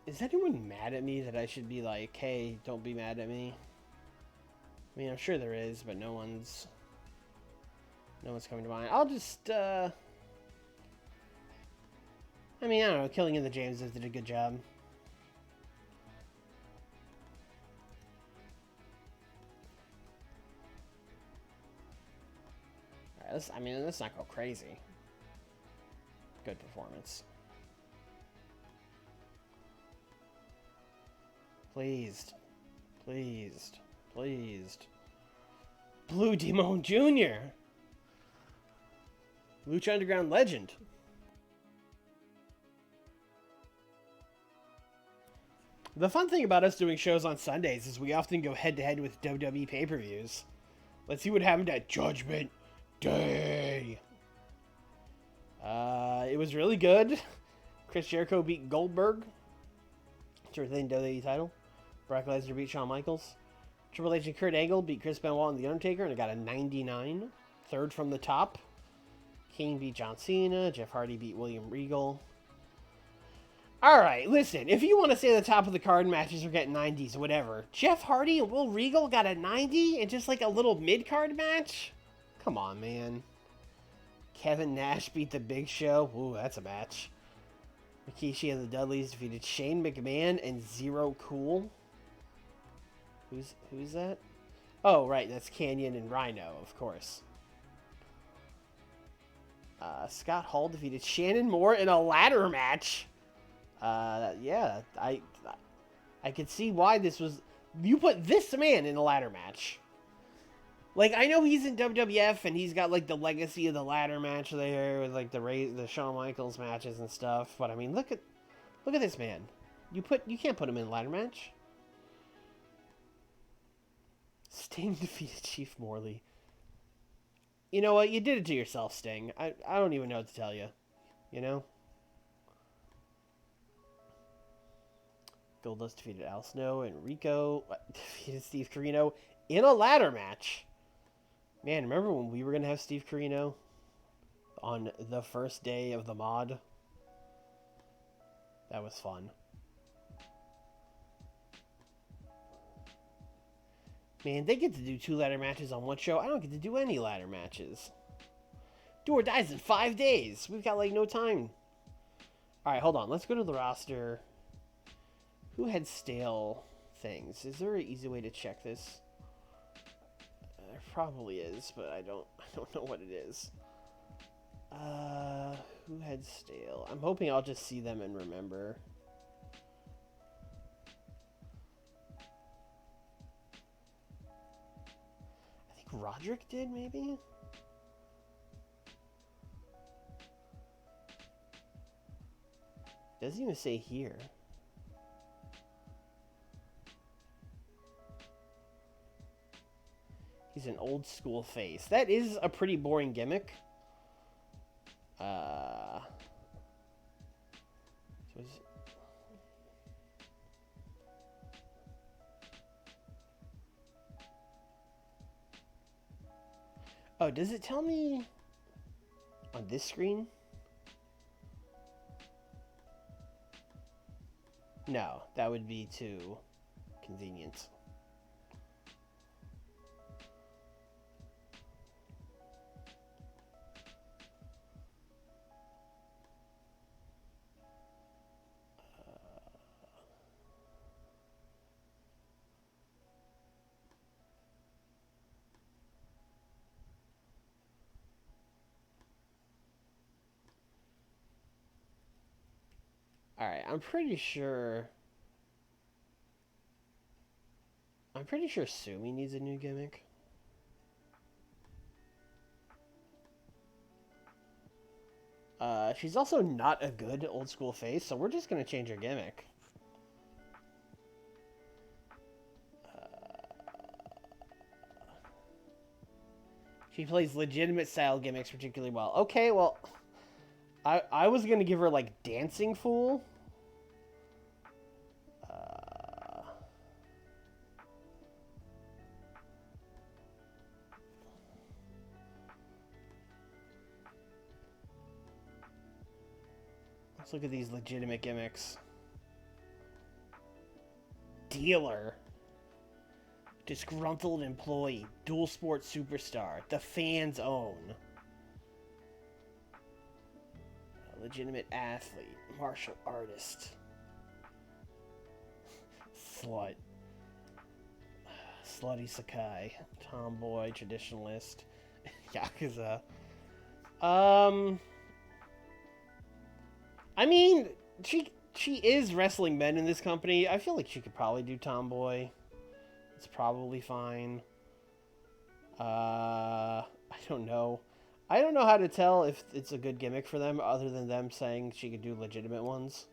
Is anyone mad at me that I should be like, hey, don't be mad at me? I mean, I'm sure there is, but no one's coming to mind. I'll just, I mean, I don't know, Killing in the Jameses did a good job. Alright, let's not go crazy. Good performance. Pleased. Blue Demon Jr. Lucha Underground legend. The fun thing about us doing shows on Sundays is we often go head-to-head with WWE pay-per-views. Let's see what happened at Judgment Day. It was really good. Chris Jericho beat Goldberg to retain WWE title. Brock Lesnar beat Shawn Michaels. Triple H and Kurt Angle beat Chris Benoit and The Undertaker, and it got a 99. Third from the top. King beat John Cena. Jeff Hardy beat William Regal. Alright, listen. If you want to say the top of the card matches are getting 90s, whatever. Jeff Hardy and Will Regal got a 90 and just like a little mid-card match? Come on, man. Kevin Nash beat The Big Show. Ooh, that's a match. Rikishi and the Dudleys defeated Shane McMahon and Zero Cool. Who's that? Oh, right, that's Canyon and Rhino, of course. Scott Hall defeated Shannon Moore in a ladder match. Yeah, I could see why this was... You put this man in a ladder match. Like, I know he's in WWF and he's got, like, the legacy of the ladder match there with, like, the Shawn Michaels matches and stuff. But, I mean, look at this man. You can't put him in a ladder match. Sting defeated Chief Morley. You know what? You did it to yourself, Sting. I don't even know what to tell you. You know? Goldust defeated Al Snow and Rico defeated Steve Corino in a ladder match. Man, remember when we were going to have Steve Corino on the first day of the mod? That was fun. Man, they get to do 2 ladder matches on one show. I don't get to do any ladder matches. Do or dies in 5 days. We've got like no time. All right, hold on. Let's go to the roster. Who had stale things? Is there an easy way to check this? There probably is, but I don't know what it is. Who had stale? I'm hoping I'll just see them and remember. I think Roderick did, maybe? Doesn't even say here. He's an old school face. That is a pretty boring gimmick. Oh, does it tell me on this screen? No, that would be too convenient. Alright, I'm pretty sure Sumi needs a new gimmick. She's also not a good old school face, so we're just gonna change her gimmick. She plays legitimate style gimmicks particularly well. Okay, well, I was gonna give her like Dancing Fool. Let's look at these legitimate gimmicks. Dealer. Disgruntled employee. Dual sport superstar. The fans own. A legitimate athlete. Martial artist. Slut. Slutty Sakai. Tomboy. Traditionalist. Yakuza. I mean, she is wrestling men in this company. I feel like she could probably do tomboy. It's probably fine. I don't know. I don't know how to tell if it's a good gimmick for them other than them saying she could do legitimate ones.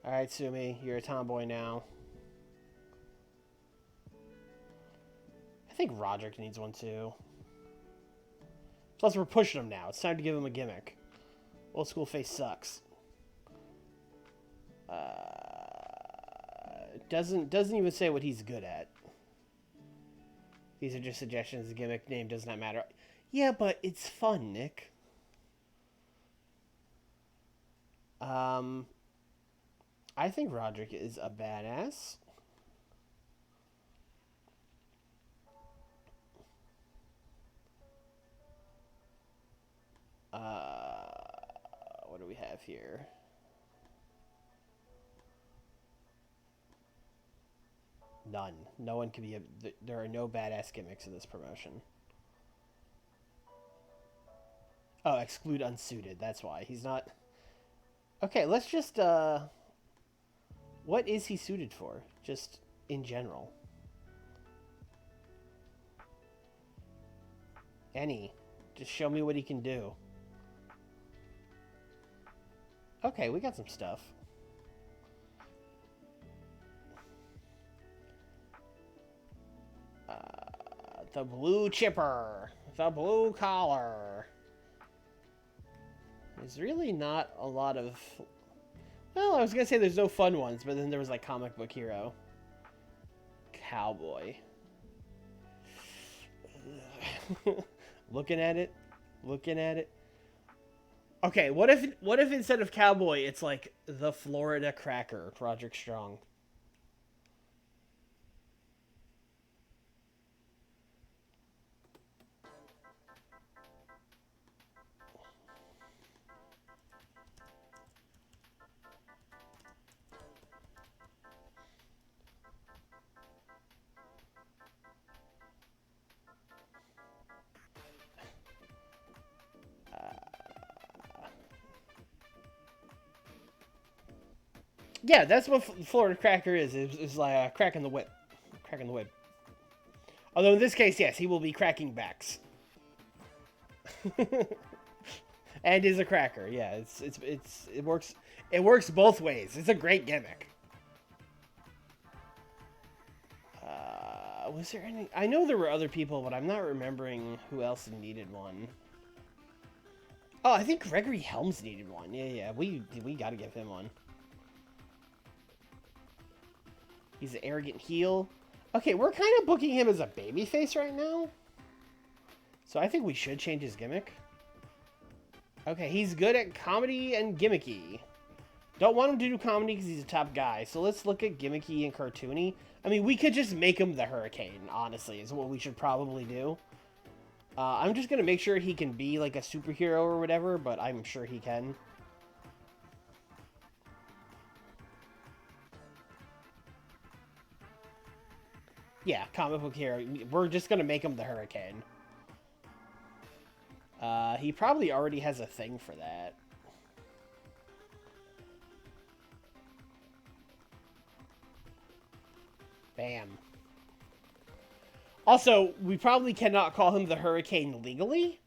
Alright, Sumi, you're a tomboy now. I think Roderick needs one too. Plus, we're pushing him now. It's time to give him a gimmick. Old school face sucks. Doesn't even say what he's good at. These are just suggestions. The gimmick name does not matter. Yeah, but it's fun, Nick. I think Roderick is a badass. What do we have here? None. No one can be a... There are no badass gimmicks in this promotion. Oh, exclude unsuited. That's why. He's not... Okay, let's just, what is he suited for? Just in general. Any. Just show me what he can do. Okay, we got some stuff. The blue chipper. The blue collar. There's really not a lot of... Well, I was going to say there's no fun ones, but then there was like Comic Book Hero. Cowboy. Looking at it, Looking at it. Okay, what if instead of cowboy, it's like the Florida Cracker, Roderick Strong. Yeah, that's what Florida Cracker is. Is like cracking the whip, cracking the whip. Although in this case, yes, he will be cracking backs, and is a cracker. Yeah, it works. It works both ways. It's a great gimmick. Was there any? I know there were other people, but I'm not remembering who else needed one. Oh, I think Gregory Helms needed one. Yeah. We got to give him one. He's an arrogant heel. Okay, we're kind of booking him as a babyface right now. So I think we should change his gimmick. Okay, he's good at comedy and gimmicky. Don't want him to do comedy because he's a top guy. So let's look at gimmicky and cartoony. I mean, we could just make him the Hurricane, honestly, is what we should probably do. I'm just going to make sure he can be like a superhero or whatever, but I'm sure he can. Yeah, comic book hero. We're just going to make him the Hurricane. He probably already has a thing for that. Bam. Also, we probably cannot call him the Hurricane legally.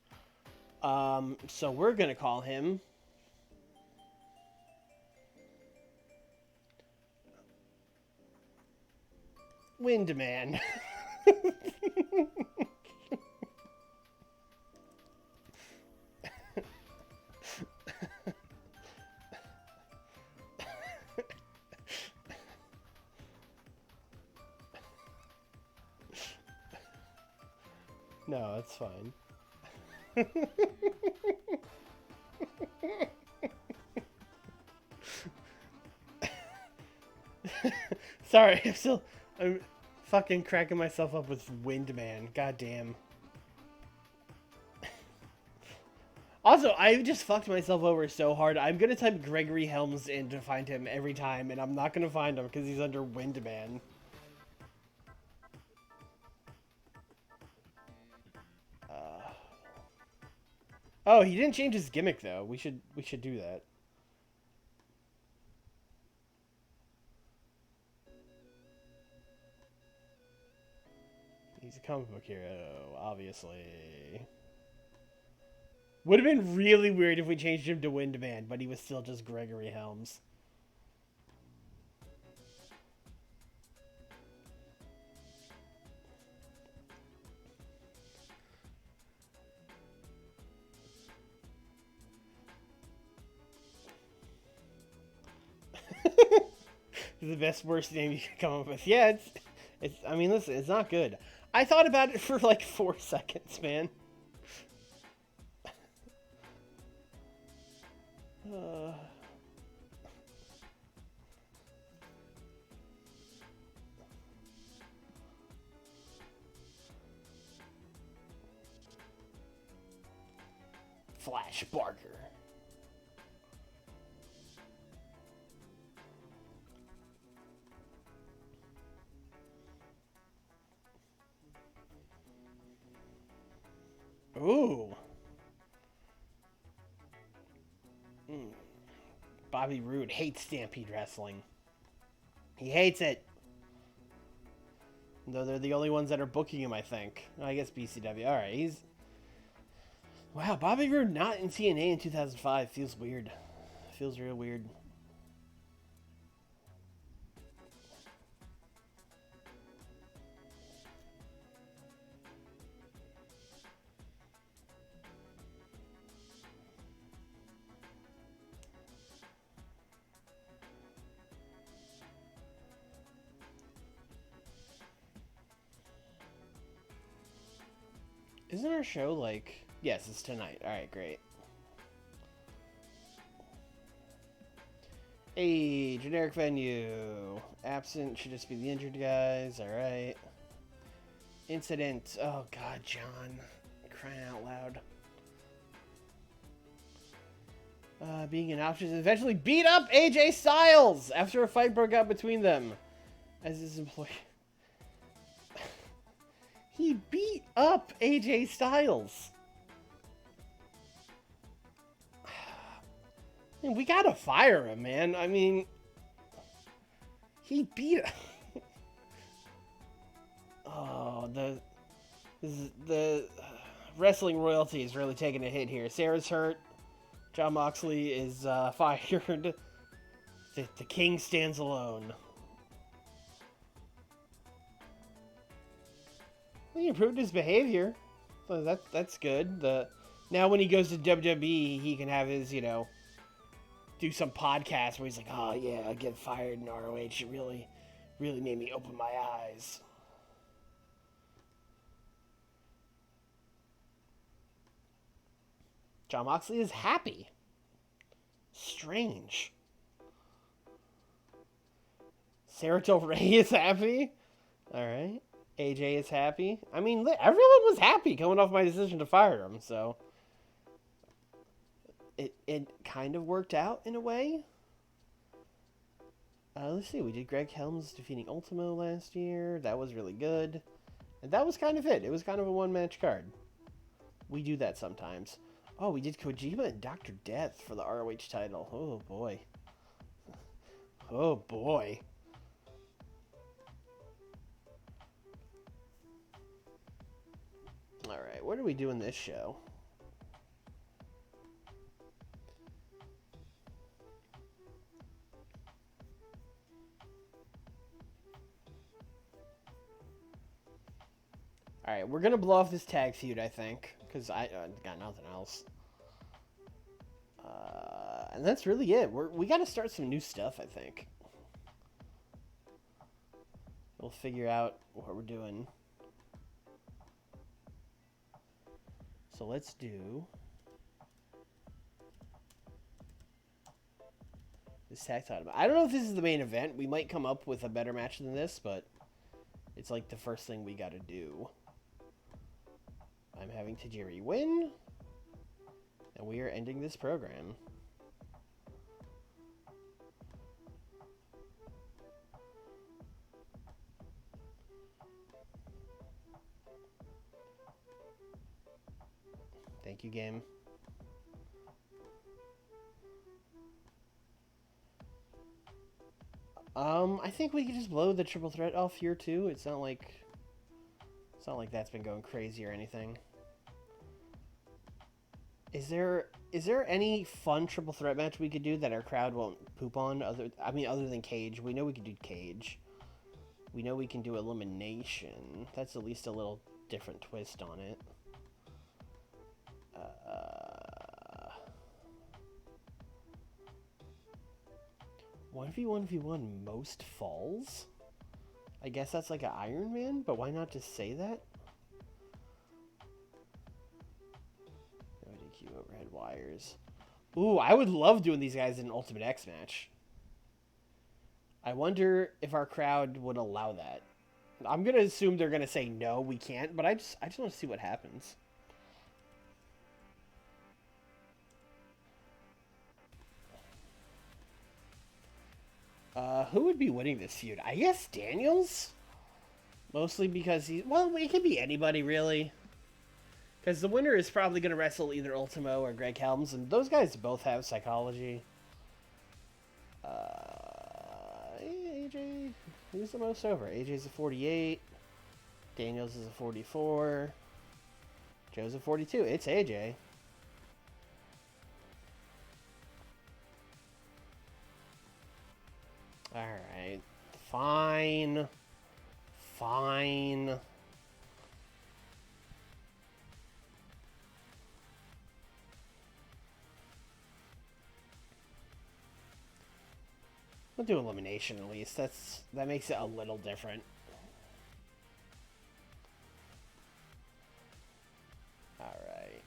So we're going to call him... Windman. No, it's fine. Sorry, I'm fucking cracking myself up with Windman. Goddamn. Also, I just fucked myself over so hard. I'm gonna type Gregory Helms in to find him every time, and I'm not gonna find him because he's under Windman. Oh, he didn't change his gimmick though. We should do that. He's a comic book hero, obviously. Would have been really weird if we changed him to Windman, but he was still just Gregory Helms. The best worst name you can come up with. Yeah, it's. I mean, listen, it's not good. I thought about it for like 4 seconds, man. Flash Barker. Ooh. Bobby Roode hates Stampede Wrestling. He hates it. Though they're the only ones that are booking him, I think. I guess BCW. All right, he's... Wow, Bobby Roode not in TNA in 2005 feels weird. Feels real weird. Isn't our show like Yes, it's tonight. Alright, great. Hey, generic venue. Absent should just be the injured guys. Alright. Incident. Oh, God, John. Crying out loud. Being an option eventually beat up AJ Styles after a fight broke out between them. As his employee. He beat up AJ Styles. I mean, we gotta fire him, man. I mean, he beat him. Oh, the wrestling royalty is really taking a hit here. Sarah's hurt. Jon Moxley is fired. The king stands alone. He improved his behavior. So that's good. Now when he goes to WWE, he can have his, do some podcast where he's like, oh yeah, I get fired in ROH. It really made me open my eyes. Jon Moxley is happy. Strange. Sarah Del Rey is happy. Alright. AJ is happy. I mean, everyone was happy coming off my decision to fire him, so it kind of worked out in a way. Let's see, we did Greg Helms defeating Ultimo last year. That was really good. And that was kind of it. It was kind of a one-match card. We do that sometimes. Oh, we did Kojima and Dr. Death for the ROH title. Oh, boy. Oh, boy. Alright, what are we doing this show? Alright, we're gonna blow off this tag feud, I think. Because I got nothing else. And that's really it. We gotta start some new stuff, I think. We'll figure out what we're doing. So let's do this tag title. I don't know if this is the main event. We might come up with a better match than this, but it's like the first thing we gotta do. I'm having Tajiri win, and we are ending this program. Thank you, game. I think we could just blow the triple threat off here too. It's not like that's been going crazy or anything. Is there any fun triple threat match we could do that our crowd won't poop on? Other than Cage. We know we could do Cage. We know we can do Elimination. That's at least a little different twist on it. 1v1v1 most falls? I guess that's like an Iron Man, but why not just say that? ODQ overhead wires. Ooh, I would love doing these guys in an Ultimate X match. I wonder if our crowd would allow that. I'm gonna assume they're gonna say no, we can't, but I just want to see what happens. Who would be winning this feud? I guess Daniels? Mostly because it could be anybody, really. Because the winner is probably going to wrestle either Ultimo or Greg Helms, and those guys both have psychology. AJ, who's the most over? AJ's a 48. Daniels is a 44. Joe's a 42. It's AJ. Alright. Fine. Fine. We'll do elimination at least. That makes it a little different. Alright.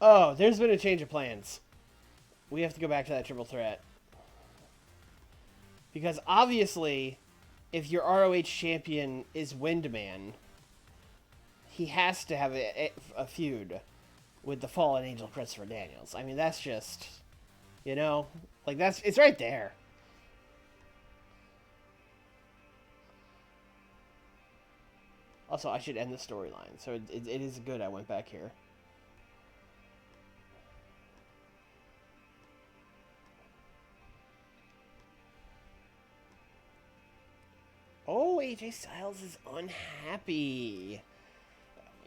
Oh, there's been a change of plans. We have to go back to that triple threat. Because obviously, if your ROH champion is Windman, he has to have a feud with the fallen angel Christopher Daniels. I mean, that's just, you know, like it's right there. Also, I should end the storyline, so it is good I went back here. Oh, AJ Styles is unhappy.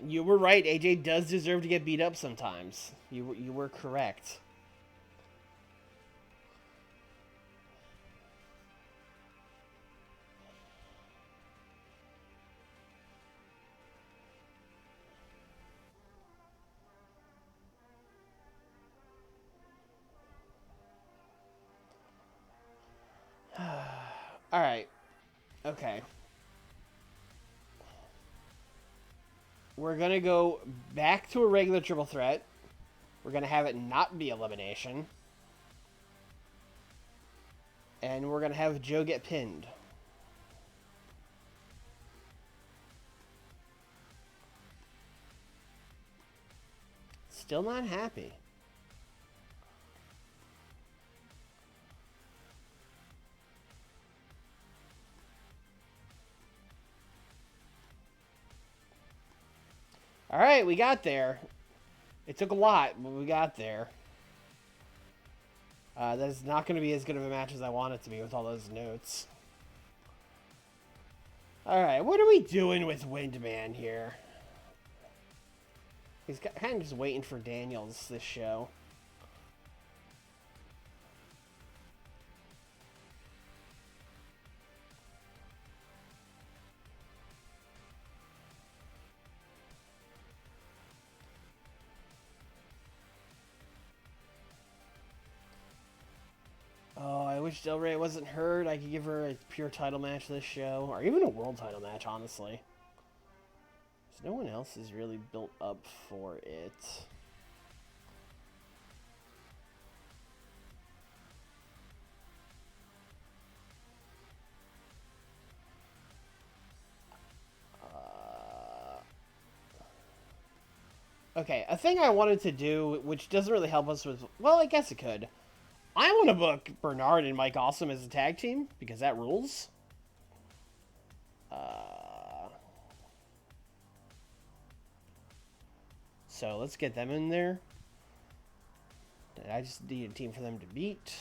You were right. AJ does deserve to get beat up sometimes. You were correct. All right. Okay. We're going to go back to a regular triple threat. We're going to have it not be elimination. And we're going to have Joe get pinned. Still not happy. All right, we got there. It took a lot, but we got there. That is not going to be as good of a match as I want it to be with all those notes. All right, what are we doing with Windman here? He's kind of just waiting for Daniels this show. Oh, I wish Del Rey wasn't hurt. I could give her a pure title match this show, or even a world title match, honestly. No one else is really built up for it. Okay, a thing I wanted to do, which doesn't really help us with... Well, I guess it could. I want to book Bernard and Mike Awesome as a tag team, because that rules. So let's get them in there. I just need a team for them to beat.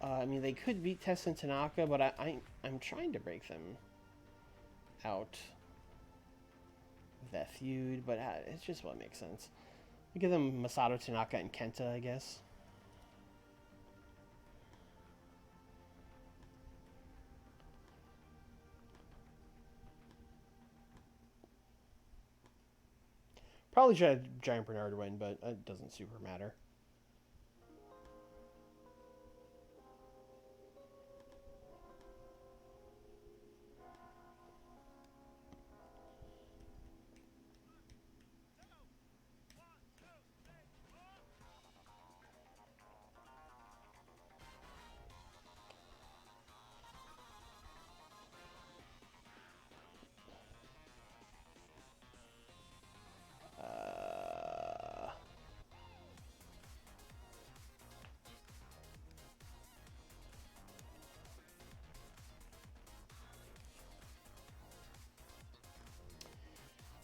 I mean, they could beat Tess and Tanaka, but I'm trying to break them out of that feud, but it's just what makes sense. We give them Masato Tanaka and Kenta, I guess. Probably should have Giant Bernard win, but it doesn't super matter.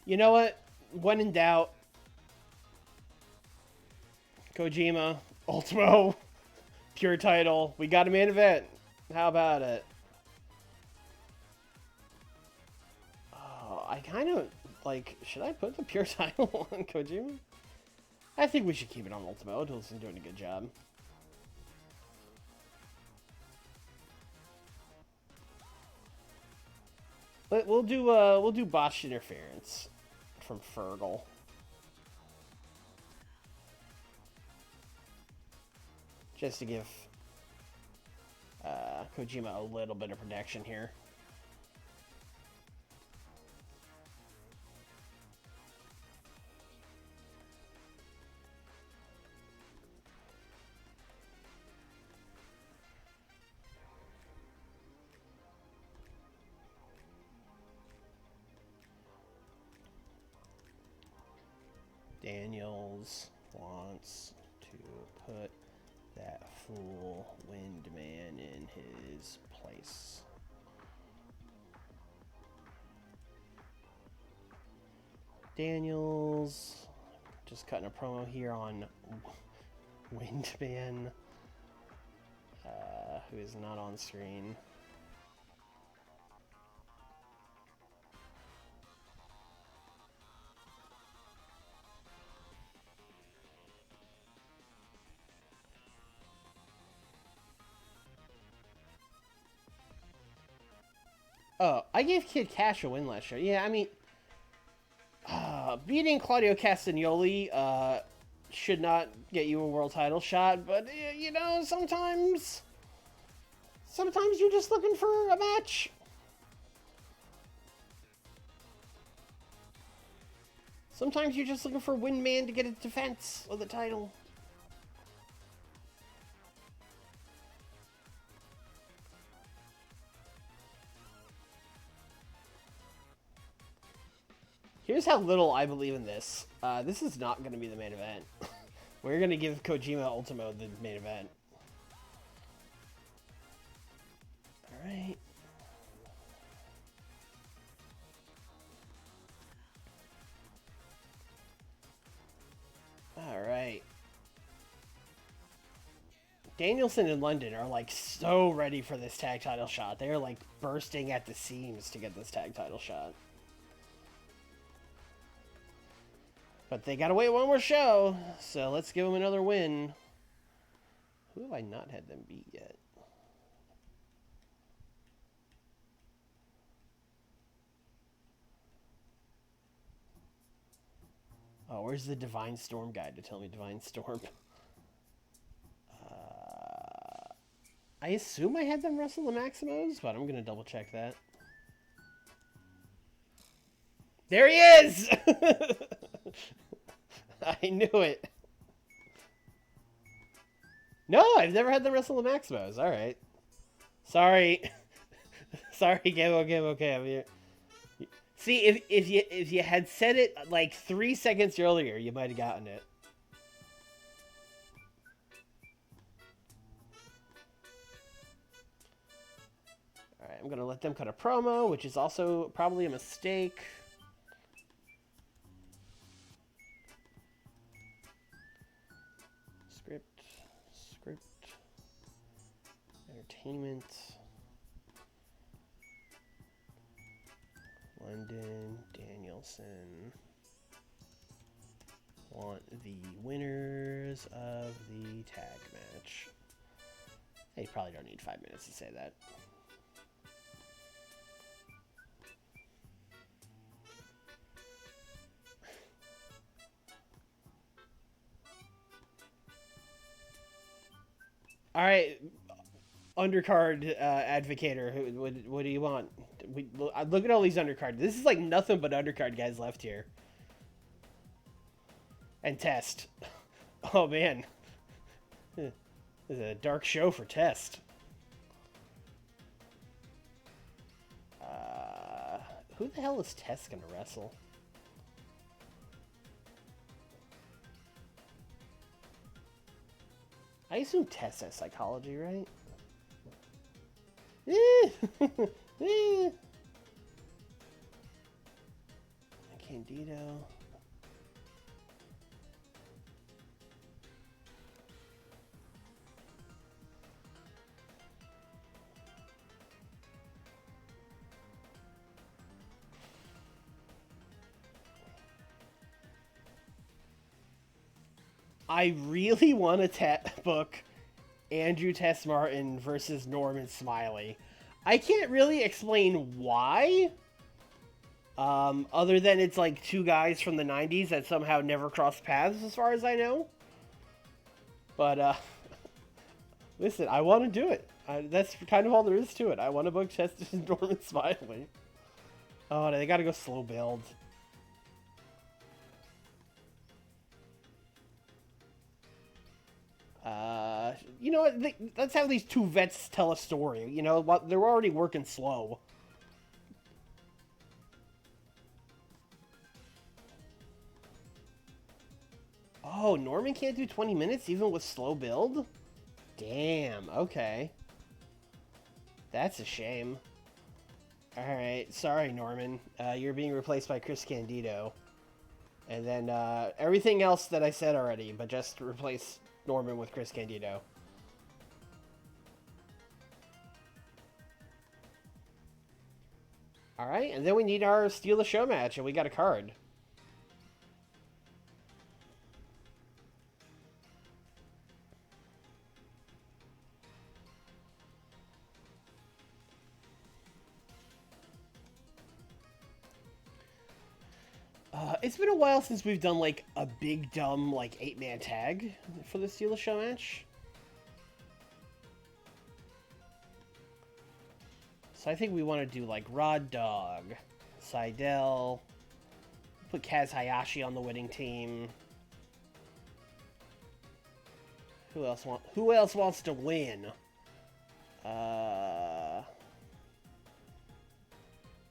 You know what? When in doubt, Kojima, Ultimo, pure title. We got a main event. How about it? Oh, I kind of, like, should I put the pure title on Kojima? I think we should keep it on Ultimo. Odil's doing a good job. We'll do botched interference from Fergal. Just to give Kojima a little bit of protection here. Daniels wants to put that fool Windman in his place. Daniels just cutting a promo here on Windman, who is not on screen. Oh, I gave Kid Cash a win last year. Yeah, I mean, beating Claudio Castagnoli should not get you a world title shot, but you know, sometimes you're just looking for a match. Sometimes you're just looking for Windman to get a defense of the title. Here's how little I believe in this. This is not going to be the main event. We're going to give Kojima Ultimo the main event. Alright. Alright. Danielson and London are like so ready for this tag title shot. They're like bursting at the seams to get this tag title shot. But they gotta wait one more show, so let's give them another win. Who have I not had them beat yet? Oh, where's the Divine Storm guide to tell me Divine Storm? I assume I had them wrestle the Maximos, but I'm gonna double check that. There he is! I knew it. No, I've never had them wrestle the Maximos. All right. Sorry. Sorry, okay. I mean, see, if you had said it like 3 seconds earlier, you might have gotten it. All right, I'm gonna let them cut a promo, which is also probably a mistake. Script, entertainment, London, Danielson want the winners of the tag match. Hey, you probably don't need 5 minutes to say that. All right, undercard advocator. What do you want? Look at all these undercard. This is like nothing but undercard guys left here. And Test. Oh man, this is a dark show for Test. Who the hell is Test gonna wrestle? I assume Tess has psychology, right? Candido. I really want to book Andrew Tess Martin versus Norman Smiley. I can't really explain why. Other than it's like two guys from the 90s that somehow never crossed paths as far as I know. But, listen, I want to do it. That's kind of all there is to it. I want to book Tess and Norman Smiley. Oh, they gotta go slow build. You know what? Let's have these two vets tell a story. You know, they're already working slow. Oh, Norman can't do 20 minutes even with slow build? Damn, okay. That's a shame. Alright, sorry, Norman. You're being replaced by Chris Candido. And then everything else that I said already, but just replace Norman with Chris Candido. Alright, and then we need our Steal the Show match, and we got a card. It's been a while since we've done, like, a big, dumb, like, 8-man tag for the Steal the Show match. So I think we want to do, like, Rod Dog, Seidel, put Kaz Hayashi on the winning team. Who else wants to win?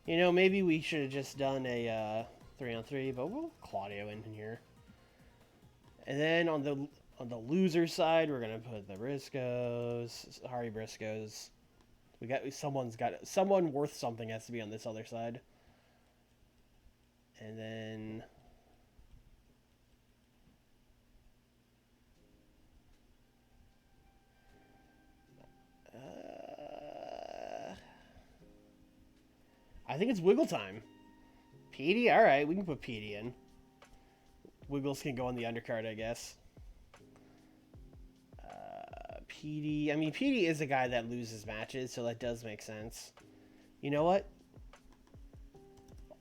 You know, maybe we should have just done a 3-on-3, but we'll Claudio in here. And then on the loser side, we're gonna put the Briscoes, Harry Briscoes. Someone worth something has to be on this other side. And then I think it's Wiggle time. Petey? Alright, we can put Petey in. Wiggles can go on the undercard, I guess. Petey... I mean, Petey is a guy that loses matches, so that does make sense. You know what?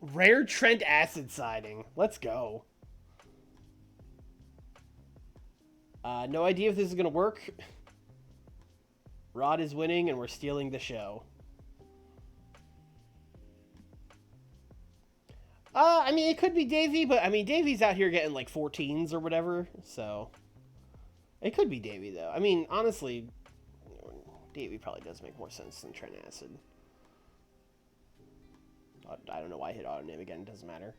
Rare Trent Acid siding. Let's go. No idea if this is going to work. Rod is winning, and we're stealing the show. I mean, it could be Davey, but, I mean, Davey's out here getting, like, 14s or whatever, so... It could be Davey, though. I mean, honestly, Davey probably does make more sense than Trent Acid. I don't know why I hit auto name again. It doesn't matter.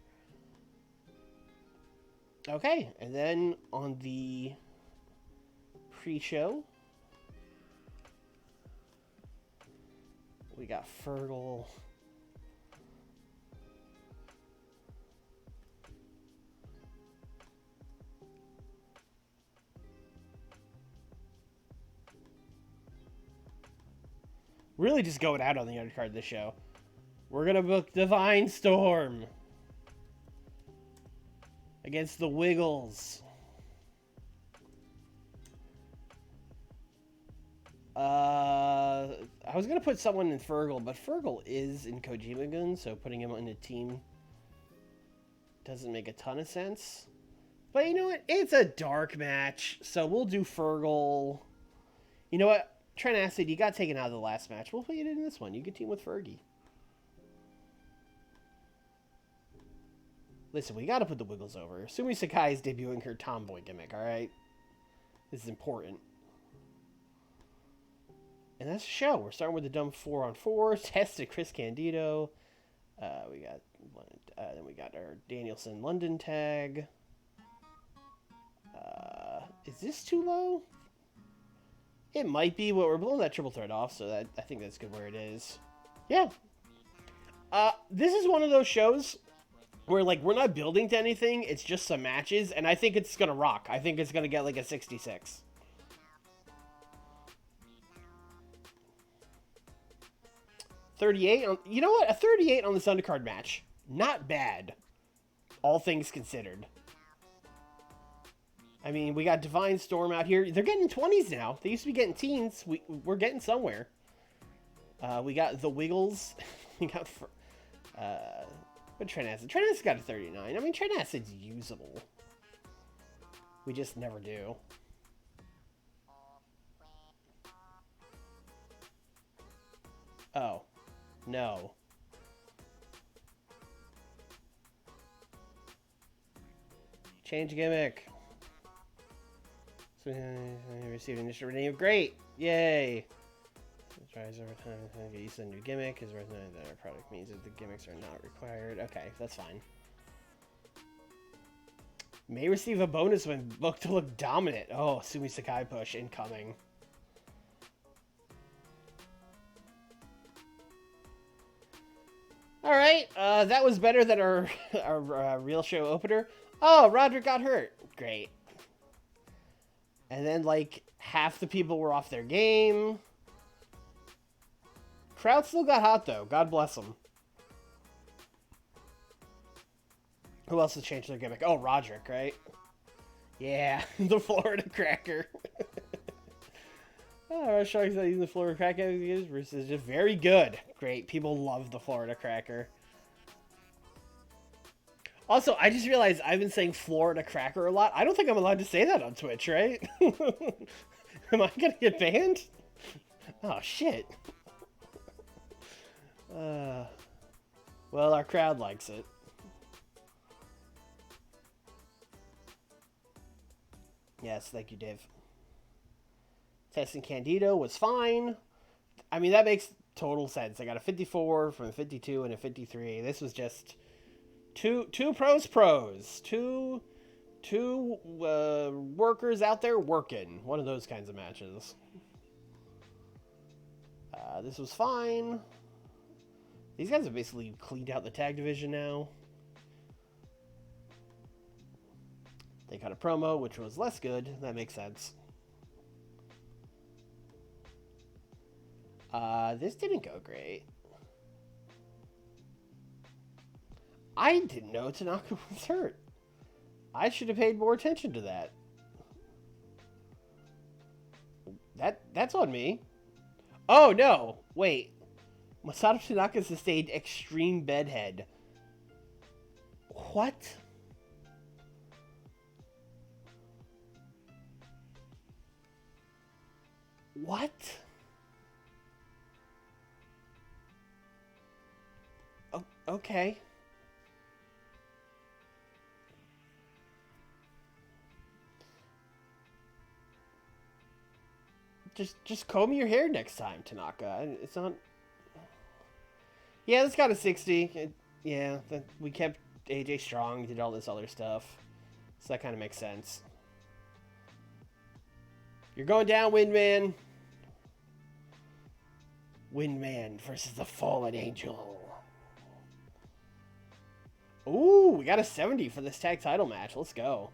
Okay, and then on the pre-show, we got Fergal. Really just going out on the undercard this show. We're going to book Divine Storm against the Wiggles. I was going to put someone in Fergal, but Fergal is in Kojima Gun, so putting him on a team doesn't make a ton of sense. But you know what? It's a dark match, so we'll do Fergal. You know what? Trent Acid, you got taken out of the last match. We'll put you in this one. You can team with Fergie. Listen, we gotta put the Wiggles over. Sumi Sakai is debuting her tomboy gimmick, alright? This is important. And that's the show. We're starting with the dumb 4-on-4. Test to Chris Candido. Then we got our Danielson London tag. Is this too low? It might be, but we're blowing that triple threat off, so I think that's good where it is. Yeah. This is one of those shows where, like, we're not building to anything. It's just some matches, and I think it's going to rock. I think it's going to get, like, a 66. $38? You know what? A 38 on this undercard match. Not bad. All things considered. I mean, we got Divine Storm out here. They're getting 20s now. They used to be getting teens. We're getting somewhere. We got the Wiggles. We got... What Trent Acid? Trent Acid's got a 39. I mean, Trent Acid's usable. We just never do. Oh. No. Change gimmick. So, received initial rename. Great! Yay! Tries over time to get used to the new gimmick. Is recognized that our product means that the gimmicks are not required. Okay, that's fine. May receive a bonus when booked to look dominant. Oh, Sumi Sakai push incoming. All right, that was better than our real show opener. Oh, Roderick got hurt. Great. And then like half the people were off their game. Crowd still got hot though. God bless them. Who else has changed their gimmick? Oh, Roderick, right? Yeah, the Florida Cracker. Oh, Sharks not using the Florida Cracker versus just very good. Great. People love the Florida Cracker. Also, I just realized I've been saying Florida Cracker a lot. I don't think I'm allowed to say that on Twitch, right? Am I gonna get banned? Oh, shit. Well, our crowd likes it. Yes, thank you, Dave. Testing Candido was fine. I mean, that makes total sense. I got a 54 from a 52 and a 53. This was just two pros. Two workers out there working. One of those kinds of matches. This was fine. These guys have basically cleaned out the tag division now. They cut a promo, which was less good. That makes sense. This didn't go great. I didn't know Tanaka was hurt. I should have paid more attention to that. That's on me. Oh, no. Wait. Masato Tanaka sustained extreme bedhead. What? What? Oh, okay. Just comb your hair next time, Tanaka. It's not. Yeah, this got a 60. Yeah, we kept AJ strong, did all this other stuff, so that kind of makes sense. You're going down, Windman. Windman versus the Fallen Angel. Ooh, we got a 70 for this tag title match. Let's go.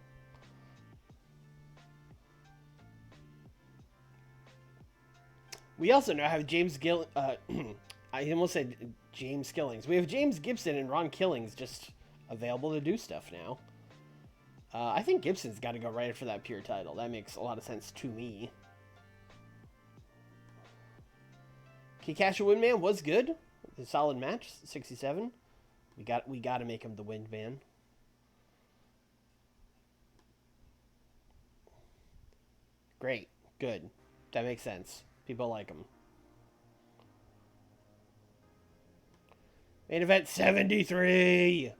We also now have I almost said James Killings. We have James Gibson and Ron Killings just available to do stuff now. I think Gibson's got to go right for that pure title. That makes a lot of sense to me. Kikasha Windman was good. A solid match, 67. We got to make him the Windman. Great. Good. That makes sense. People like him. Main event 73.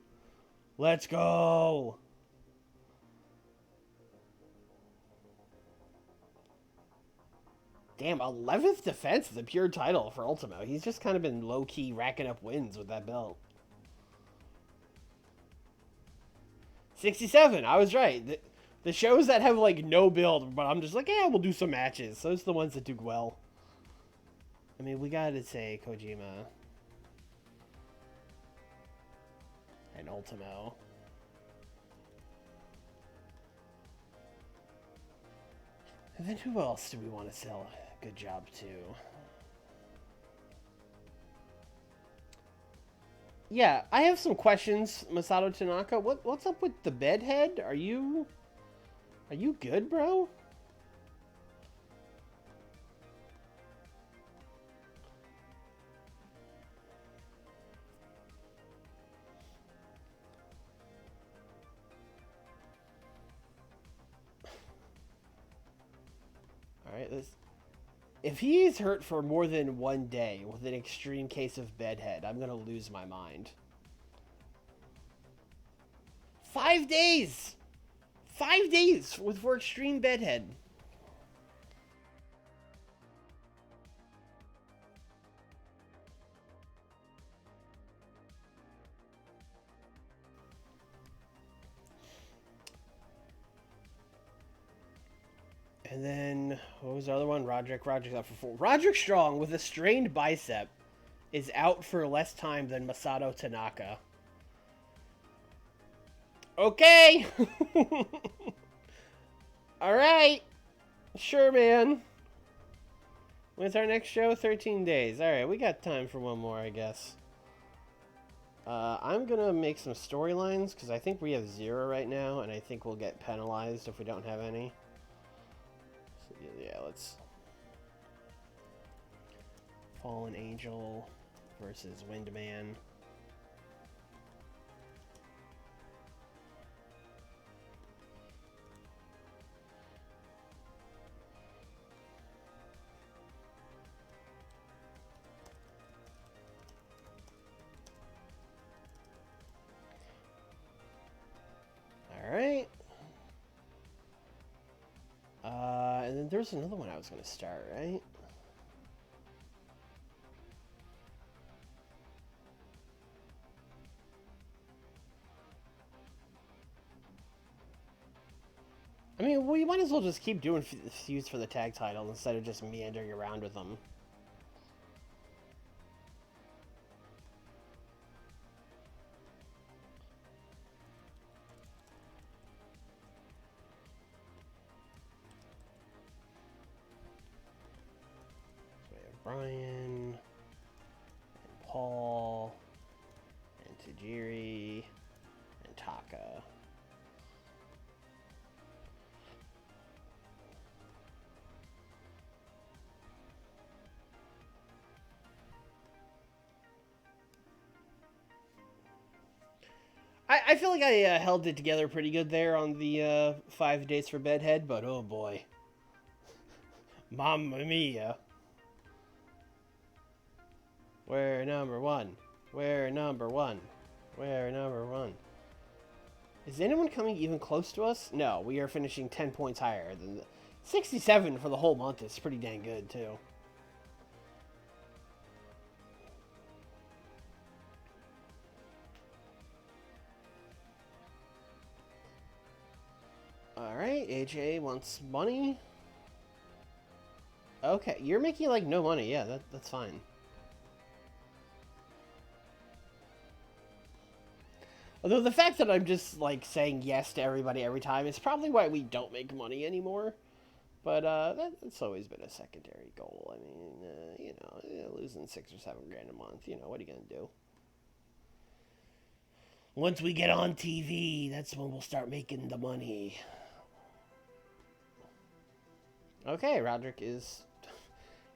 Let's go. Damn, 11th defense of the pure title for Ultimo. He's just kind of been low-key racking up wins with that belt. 67. I was right. The shows that have, like, no build, but I'm just like, yeah, we'll do some matches. Those are the ones that do well. I mean, we gotta say Kojima and Ultimo. And then who else do we want to sell a good job to? Yeah, I have some questions, Masato Tanaka. What's up with the bedhead? Are you good, bro? Alright, if he's hurt for more than one day with an extreme case of bedhead, I'm gonna lose my mind. 5 days! 5 days for extreme bedhead. And then, what was the other one? Roderick's out for 4. Roderick Strong, with a strained bicep, is out for less time than Masato Tanaka. Okay! Alright! Sure, man. When's our next show? 13 days. Alright, we got time for one more, I guess. I'm gonna make some storylines, because I think we have 0 right now, and I think we'll get penalized if we don't have any. So, yeah, let's... Fallen Angel versus Windman. Alright. And then there's another one I was going to start, right? I mean, we might as well just keep doing feuds for the tag title instead of just meandering around with them. Brian, and Paul, and Tajiri, and Taka. I feel like I held it together pretty good there on the 5 days for Bedhead, but oh boy. Mamma mia. We're number 1. We're number 1. We're number 1. Is anyone coming even close to us? No, we are finishing 10 points higher than 67 for the whole month is pretty dang good, too. Alright, AJ wants money. Okay, you're making, like, no money. Yeah, that's fine. Although the fact that I'm just, like, saying yes to everybody every time is probably why we don't make money anymore. But that's always been a secondary goal. I mean, losing 6 or 7 grand a month, what are you going to do? Once we get on TV, that's when we'll start making the money. Okay, Roderick is...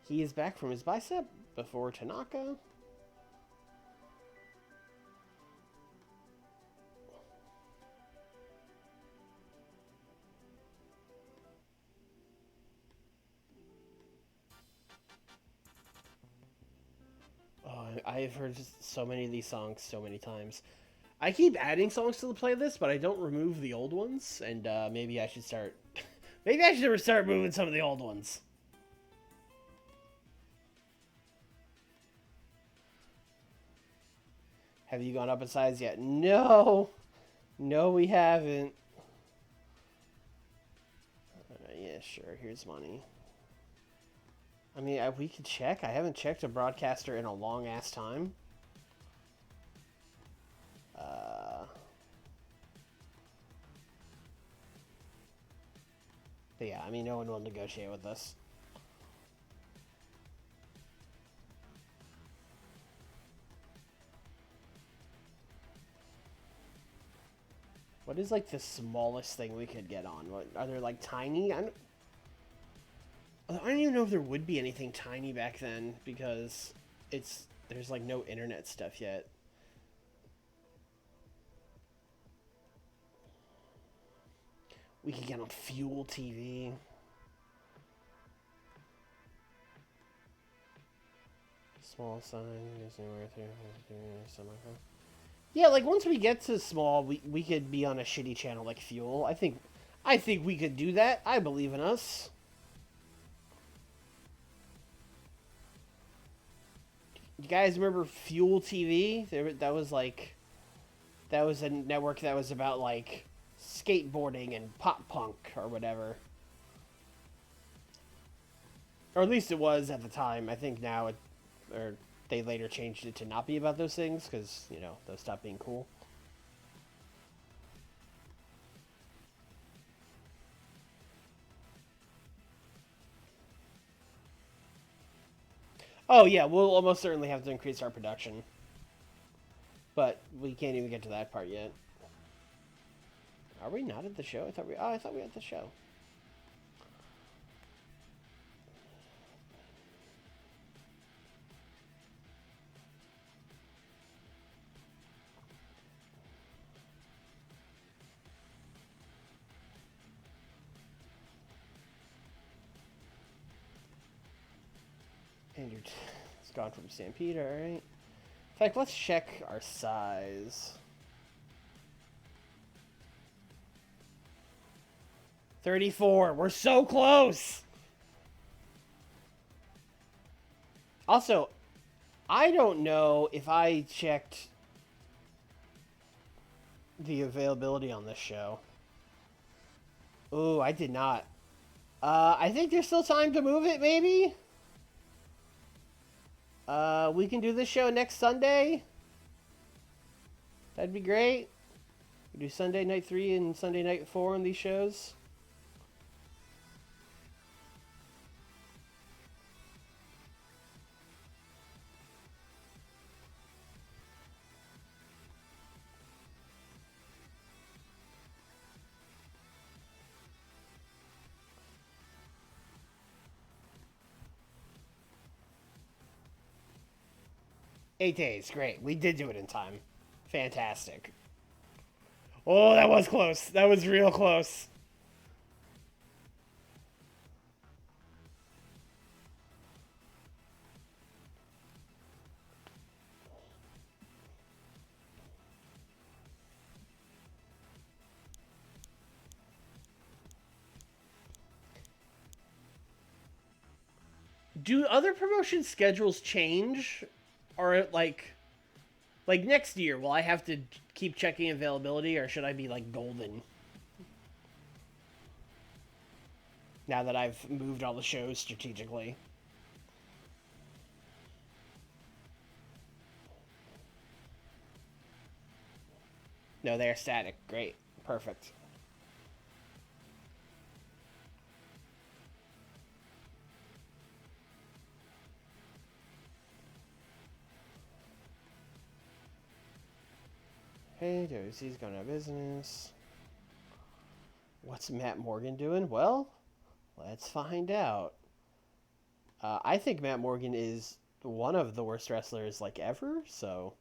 He is back from his bicep before Tanaka. Oh, I've heard so many of these songs so many times. I keep adding songs to the playlist, but I don't remove the old ones, and maybe I should start... maybe I should start moving some of the old ones. Have you gone up a size yet? No! No, we haven't. Yeah, sure, here's money. I mean, we could check. I haven't checked a broadcaster in a long-ass time. But yeah, I mean, no one will negotiate with us. What is, like, the smallest thing we could get on? What, are there, like, tiny? I don't even know if there would be anything tiny back then, because there's, like, no internet stuff yet. We could get on Fuel TV. Small sign, yeah, like once we get to small, we could be on a shitty channel like Fuel. I think we could do that. I believe in us. You guys remember Fuel TV? That was a network that was about like skateboarding and pop punk or whatever. Or at least it was at the time. I think now or they later changed it to not be about those things because, you know, those stopped being cool. Oh, yeah, we'll almost certainly have to increase our production. But we can't even get to that part yet. Are we not at the show? I thought we were at the show. And it's gone from Stampede, alright. In fact, let's check our size. 34. We're so close! Also, I don't know if I checked the availability on this show. Ooh, I did not. I think there's still time to move it, maybe? We can do this show next Sunday. That'd be great. We do Sunday night 3 and Sunday night 4 on these shows. Eight days, great. We did do it in time. Fantastic. Oh, that was close. That was real close. Do other promotion schedules change? Or like next year, will I have to keep checking availability or should I be like golden? Now that I've moved all the shows strategically. No, they're static. Great. Perfect. Hey, WC's going out of business. What's Matt Morgan doing? Well, let's find out. I think Matt Morgan is one of the worst wrestlers like ever, so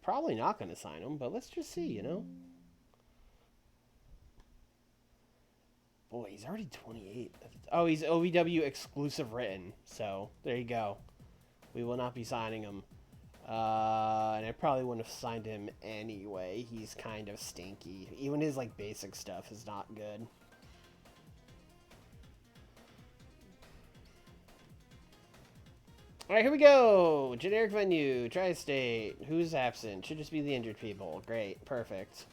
probably not going to sign him, but let's just see, you know? Boy, he's already 28. Oh, he's OVW exclusive written, so there you go. We will not be signing him. And I probably wouldn't have signed him anyway. He's kind of stinky. Even his like basic stuff is not good. Alright, here we go. Generic venue, Tri-State. Who's absent? Should just be the injured people. Great. Perfect.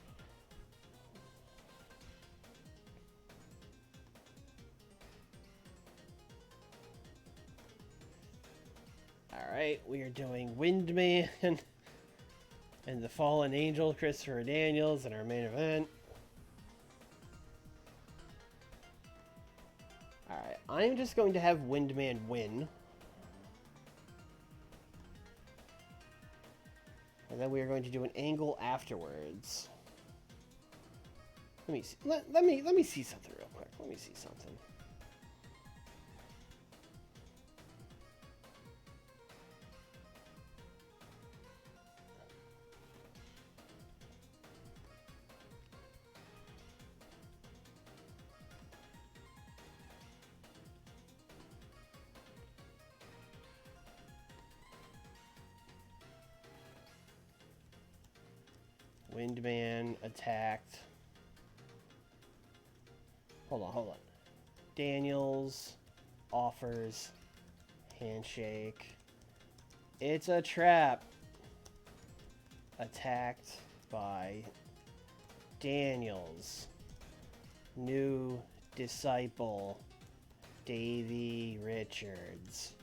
Alright, we are doing Windman and the Fallen Angel, Christopher Daniels, in our main event. Alright, I'm just going to have Windman win. And then we are going to do an angle afterwards. Let me see. Let me see something real quick. Let me see something. Windman attacked. Hold on. Daniels offers handshake. It's a trap. Attacked by Daniels. New disciple Davey Richards.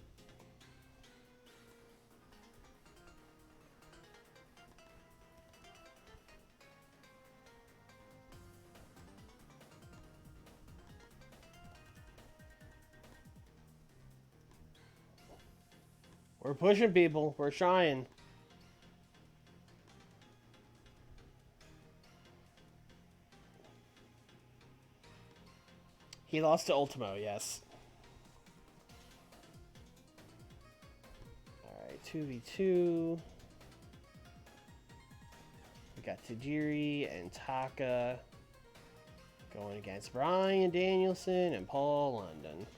We're pushing people. We're trying. He lost to Ultimo, yes. Alright, 2v2. We got Tajiri and Taka going against Brian Danielson and Paul London.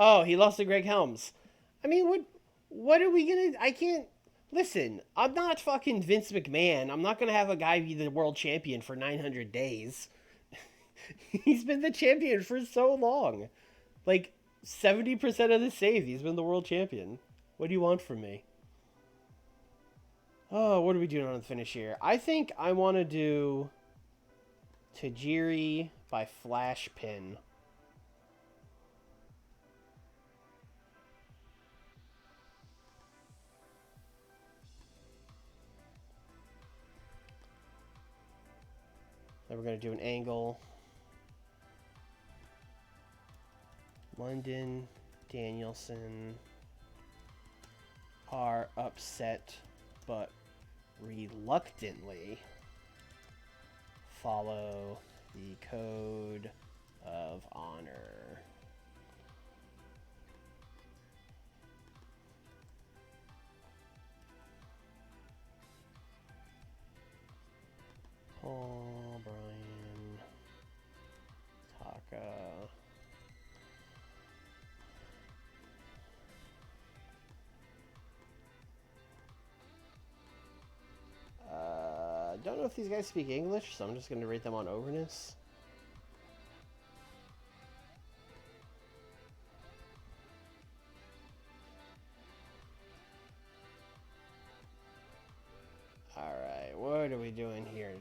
Oh, he lost to Greg Helms. I mean, what are we gonna... I can't... Listen, I'm not fucking Vince McMahon. I'm not gonna have a guy be the world champion for 900 days. He's been the champion for so long. Like, 70% of the saves, he's been the world champion. What do you want from me? Oh, what are we doing on the finish here? I think I want to do Tajiri by flash pin. Then we're going to do an angle. London, Danielson are upset, but reluctantly follow the code of honor. Paul, Brian, Taka. Don't know if these guys speak English, so I'm just going to rate them on overness. Alright, what are we doing here?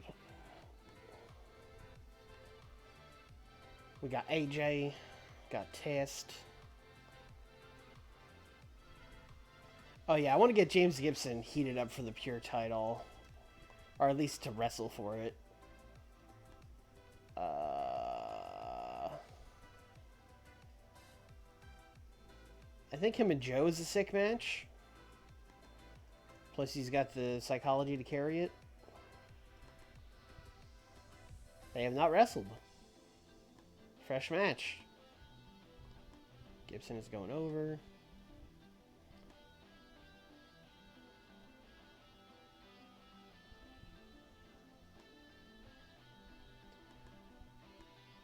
We got AJ, got Test. Oh yeah, I want to get James Gibson heated up for the Pure title. Or at least to wrestle for it. I think him and Joe is a sick match. Plus he's got the psychology to carry it. They have not wrestled. Fresh match. Gibson is going over.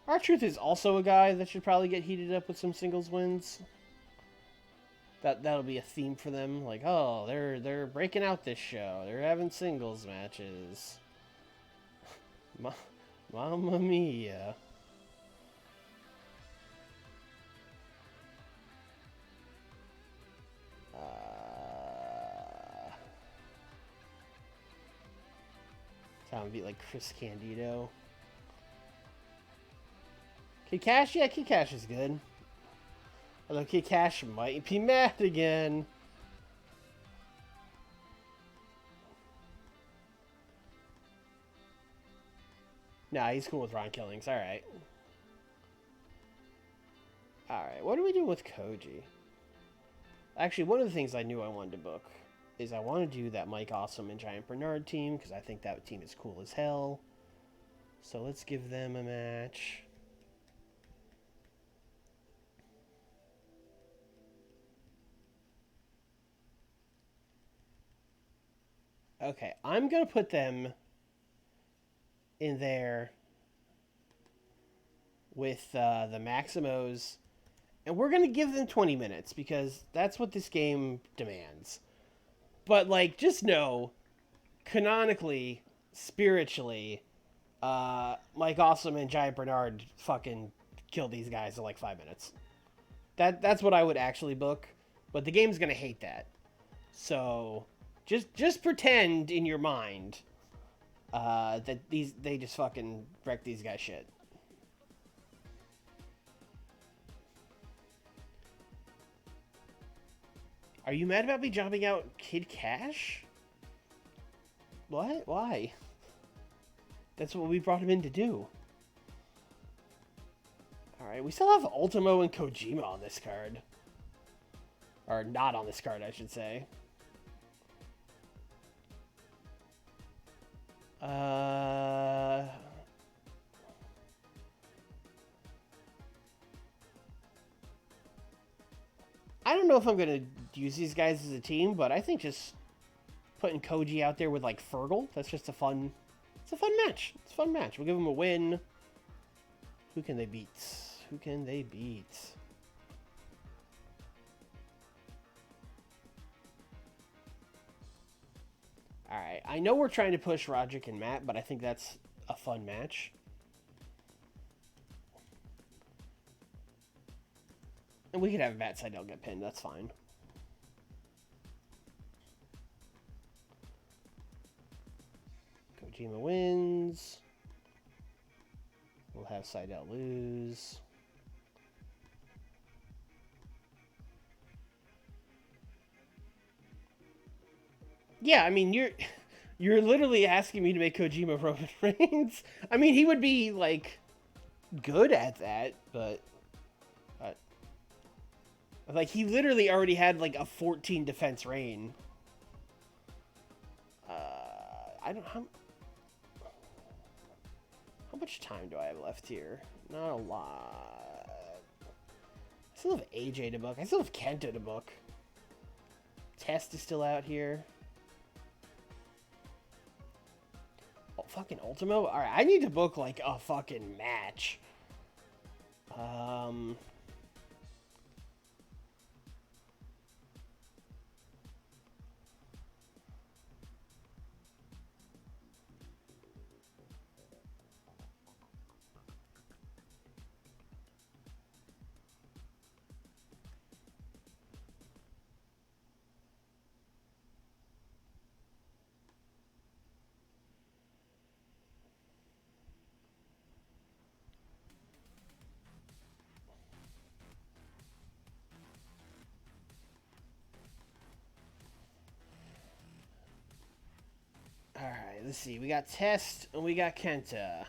R-Truth is also a guy that should probably get heated up with some singles wins. That'll be a theme for them. Like, oh, they're breaking out this show. They're having singles matches. Mamma mia. Time to beat like Chris Candido. Kid Cash? Yeah, Kid Cash is good. Although Kid Cash might be mad again. Nah, he's cool with Ron Killings. Alright. Alright, what are we doing with Koji? Actually, one of the things I knew I wanted to book is I want to do that Mike Awesome and Giant Bernard team, because I think that team is cool as hell. So let's give them a match. Okay, I'm going to put them in there with the Maximos, and we're going to give them 20 minutes because that's what this game demands. But like, just know, canonically, spiritually, Mike Awesome and Giant Bernard fucking kill these guys in like 5 minutes. That's what I would actually book, but the game's gonna hate that. So just pretend in your mind that they just fucking wreck these guys shit. Are you mad about me jumping out Kid Cash? What? Why? That's what we brought him in to do. Alright, we still have Ultimo and Kojima on this card. Or not on this card, I should say. I don't know if I'm going to use these guys as a team, but I think just putting Koji out there with, like, Fergal, that's just a fun... It's a fun match. It's a fun match. We'll give them a win. Who can they beat? Who can they beat? Alright, I know we're trying to push Roderick and Matt, but I think that's a fun match. And we could have Matt Sydal get pinned, that's fine. Kojima wins. We'll have Sydal lose. Yeah, I mean, you're literally asking me to make Kojima Roman Reigns. I mean, he would be, like, good at that, but like, he literally already had, like, a 14 defense reign. I don't... How much time do I have left here? Not a lot. I still have AJ to book. I still have Kenta to book. Test is still out here. Oh, fucking Ultimo? Alright, I need to book, like, a fucking match. Alright, let's see. We got Test and we got Kenta.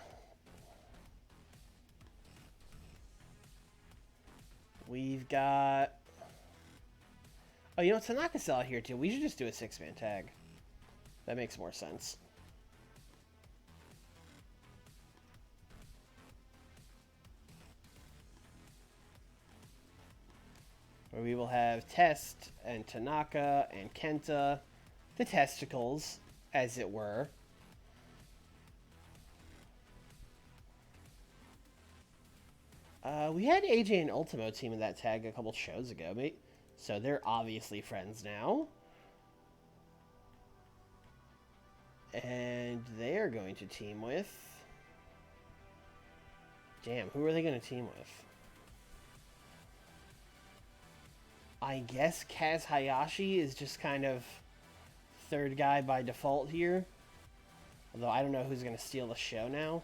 We've got... Oh, you know, Tanaka's out here too. We should just do a 6-man tag. That makes more sense. Where we will have Test and Tanaka and Kenta. The testicles, as it were. We had AJ and Ultimo team in that tag a couple shows ago, mate. So they're obviously friends now. And they're going to team with... Damn, who are they going to team with? I guess Kaz Hayashi is just kind of third guy by default here. Although I don't know who's going to steal the show now.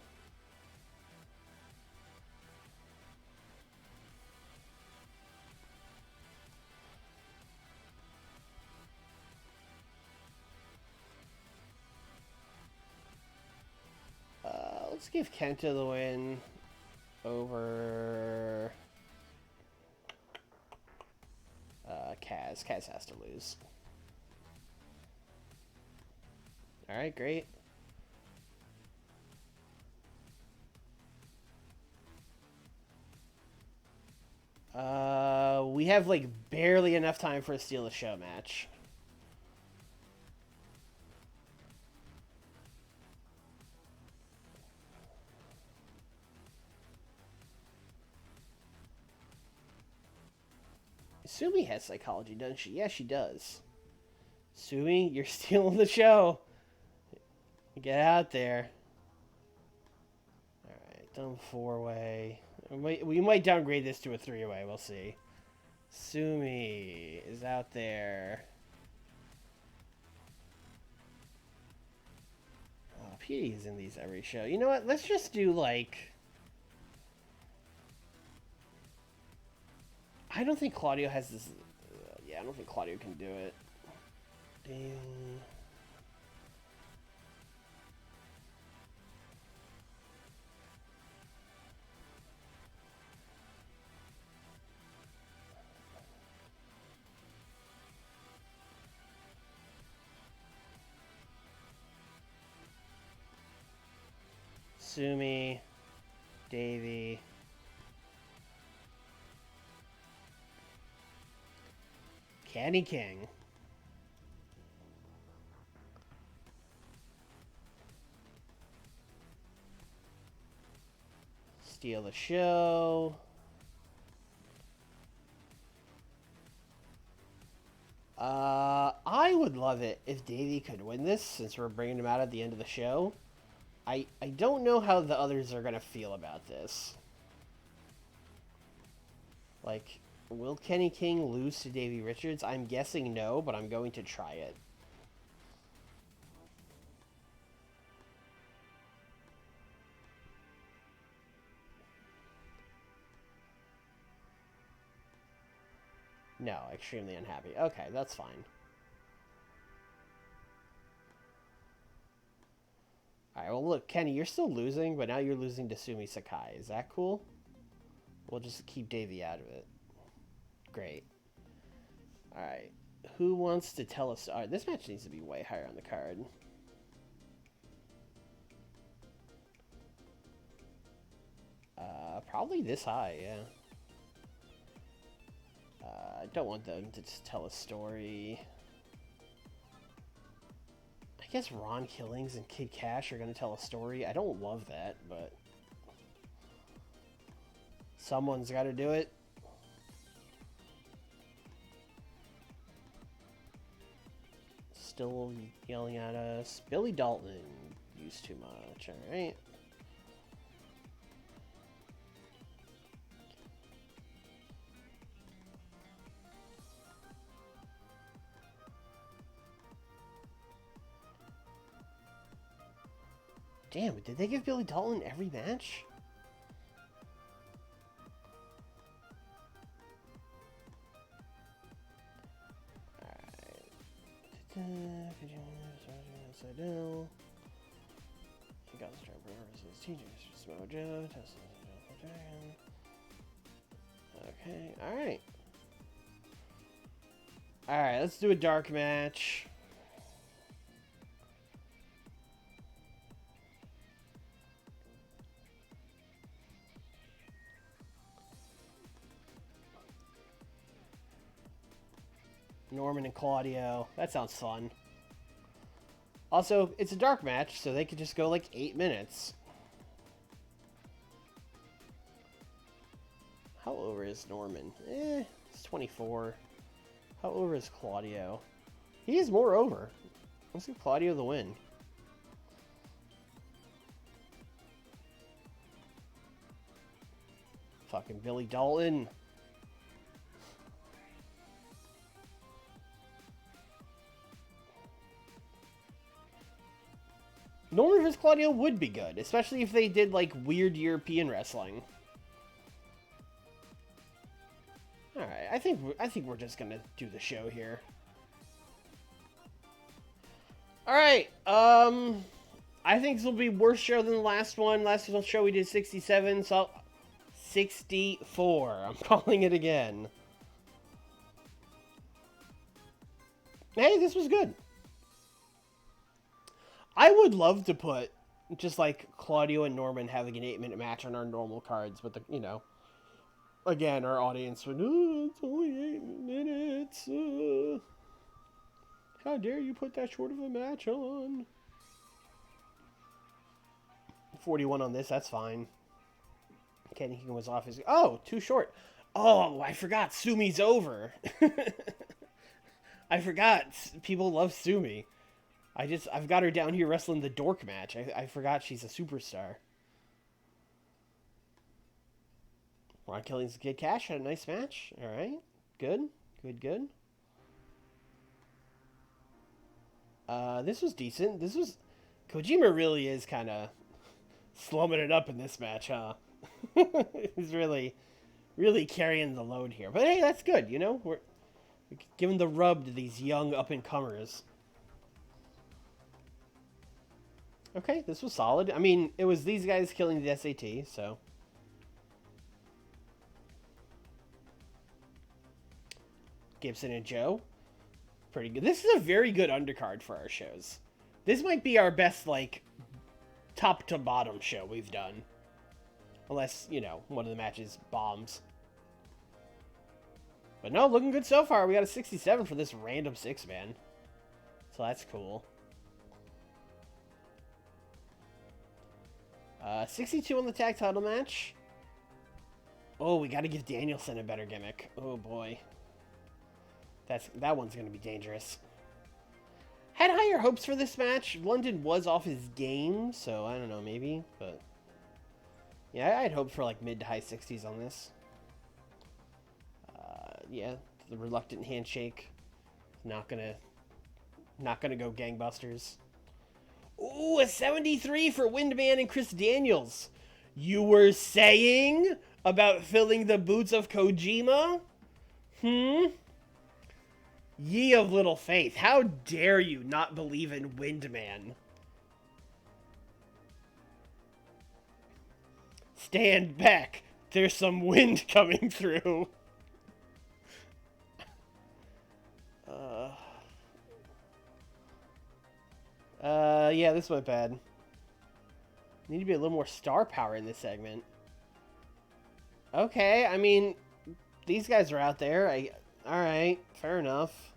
Let's give Kenta the win over Kaz. Kaz has to lose. Alright, great. We have, like, barely enough time for a steal the show match. Sumi has psychology, doesn't she? Yeah, she does. Sumi, you're stealing the show. Get out there. Alright, done 4-way. We might downgrade this to a 3-way. We'll see. Sumi is out there. Oh, Petey is in these every show. You know what? Let's just do like... I don't think Claudio has this... yeah, I don't think Claudio can do it. Damn. Sumi, Davey. Candy King. Steal the show. I would love it if Davey could win this, since we're bringing him out at the end of the show. I don't know how the others are going to feel about this. Like, will Kenny King lose to Davey Richards? I'm guessing no, but I'm going to try it. No, extremely unhappy. Okay, that's fine. Alright, well look, Kenny, you're still losing, but now you're losing to Sumi Sakai. Is that cool? We'll just keep Davey out of it. Great. Alright. Who wants to tell us... Alright, this match needs to be way higher on the card. Probably this high, yeah. I don't want them to just tell a story. I guess Ron Killings and Kid Cash are going to tell a story. I don't love that, but... someone's got to do it. Still yelling at us. Billy Dalton used too much, alright. Damn, did they give Billy Dalton every match? Alright. Upside down. He got the strap versus TJ Mojo. Okay, alright. Alright, let's do a dark match. Norman and Claudio. That sounds fun. Also, it's a dark match, so they could just go like 8 minutes. How over is Norman? It's 24. How over is Claudio? He is more over. Let's give Claudio the win. Fucking Billy Dalton. Norman vs. Claudio would be good, especially if they did like weird European wrestling. All right, I think we're just gonna do the show here. All right, I think this will be worse show than the last one. Last show we did 67, so 64. I'm calling it again. Hey, this was good. I would love to put just like Claudio and Norman having an 8-minute match on our normal cards, but you know, again, our audience would, oh, it's only 8 minutes. How dare you put that short of a match on? 41 on this, that's fine. Kenny King was off his... Oh, too short. Oh, I forgot. Sumi's over. I forgot. People love Sumi. I've got her down here wrestling the dork match. I forgot she's a superstar. Ron Killings and Kid Cash had a nice match. All right, good, good, good. This was decent. This was Kojima really is kind of slumming it up in this match, huh? He's really carrying the load here. But hey, that's good. You know, we're giving the rub to these young up and comers. Okay, this was solid. I mean, it was these guys killing the SAT, so. Gibson and Joe. Pretty good. This is a very good undercard for our shows. This might be our best, like, top to bottom show we've done. Unless, you know, one of the matches bombs. But no, looking good so far. We got a 67 for this random 6-man. So that's cool. 62 on the tag title match. Oh, we got to give Danielson a better gimmick. Oh, boy. That one's going to be dangerous. Had higher hopes for this match. London was off his game, so I don't know, maybe. But yeah, I had hoped for like mid to high 60s on this. Yeah, the reluctant handshake. Not gonna go gangbusters. Ooh, a 73 for Windman and Chris Daniels. You were saying about filling the boots of Kojima? Ye of little faith, how dare you not believe in Windman? Stand back. There's some wind coming through. Yeah, this went bad. Need to be a little more star power in this segment. Okay, I mean, these guys are out there. Alright, fair enough.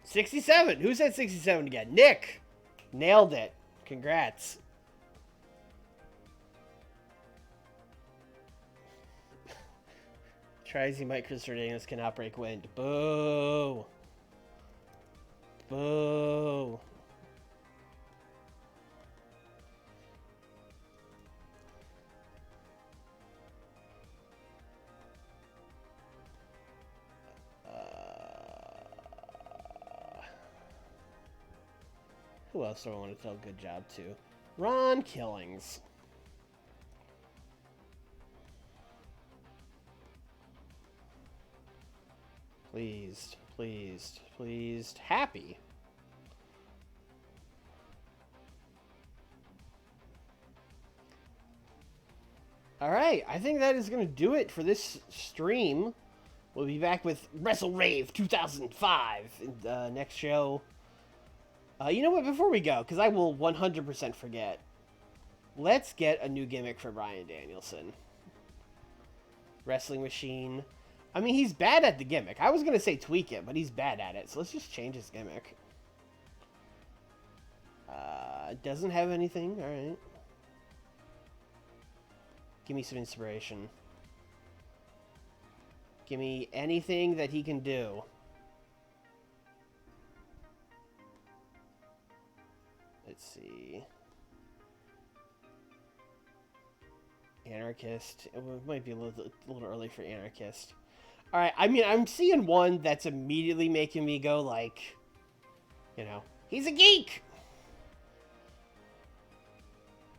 $67. Who said 67 again? Nick! Nailed it. Congrats. Try as he might, Chris Daniels cannot break wind. Boo! Boo! Who else do I want to tell good job to? Ron Killings. Pleased, pleased, pleased, happy. Alright, I think that is going to do it for this stream. We'll be back with Wrestle Rave 2005 in the next show. You know what, before we go, because I will 100% forget, let's get a new gimmick for Bryan Danielson. Wrestling Machine. I mean, he's bad at the gimmick. I was going to say tweak it, but he's bad at it, so let's just change his gimmick. Doesn't have anything, alright. Give me some inspiration. Give me anything that he can do. Let's see. Anarchist. It might be a little early for Anarchist. Alright, I mean, I'm seeing one that's immediately making me go like, you know, he's a geek!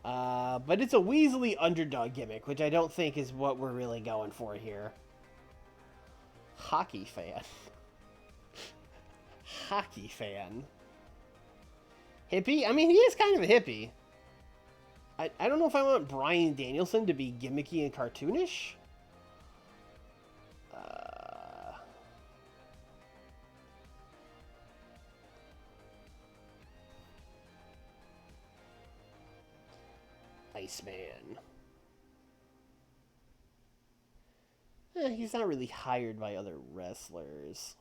But it's a Weasley underdog gimmick, which I don't think is what we're really going for here. Hockey fan. Hockey fan. Hippie? I mean, he is kind of a hippie. I don't know if I want Bryan Danielson to be gimmicky and cartoonish. Iceman. He's not really hired by other wrestlers.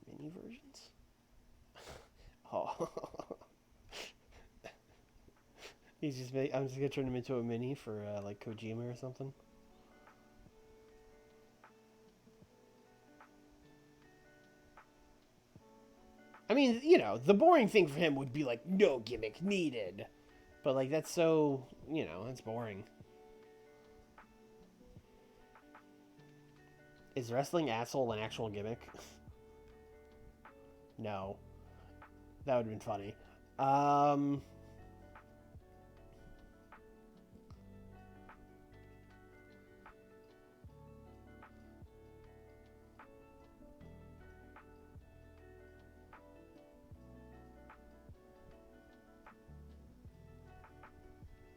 Mini versions? Oh. I'm just gonna turn him into a mini for like Kojima or something. I mean, you know, the boring thing for him would be like, no gimmick needed. But, like, that's so, you know, that's boring. Is wrestling asshole an actual gimmick? No. That would have been funny.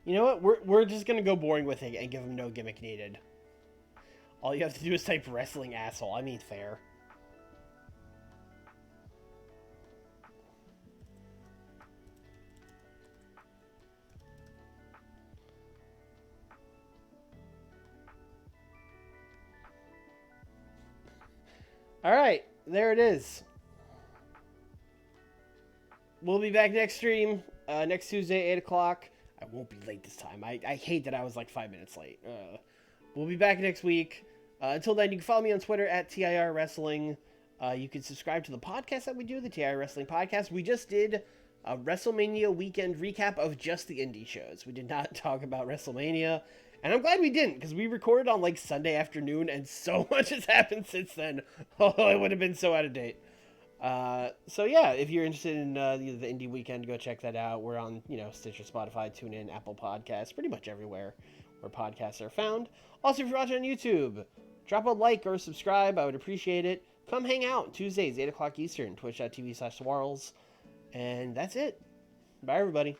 You know what? We're just gonna go boring with it and give him no gimmick needed. All you have to do is type wrestling asshole. I mean, fair. All right, there it is. We'll be back next stream, next Tuesday, 8 o'clock. I won't be late this time. I hate that I was like 5 minutes late. We'll be back next week. Until then, you can follow me on Twitter at TIR Wrestling. You can subscribe to the podcast that we do, the TIR Wrestling Podcast. We just did a WrestleMania weekend recap of just the indie shows. We did not talk about WrestleMania. And I'm glad we didn't, because we recorded on like Sunday afternoon, and so much has happened since then. Oh, it would have been so out of date. So yeah, if you're interested in the indie weekend, go check that out. We're on, you know, Stitcher, Spotify, TuneIn, Apple Podcasts, pretty much everywhere where podcasts are found. Also, if you're watching on YouTube, drop a like or subscribe. I would appreciate it. Come hang out Tuesdays, 8 o'clock Eastern, twitch.tv/Swarls. And that's it. Bye, everybody.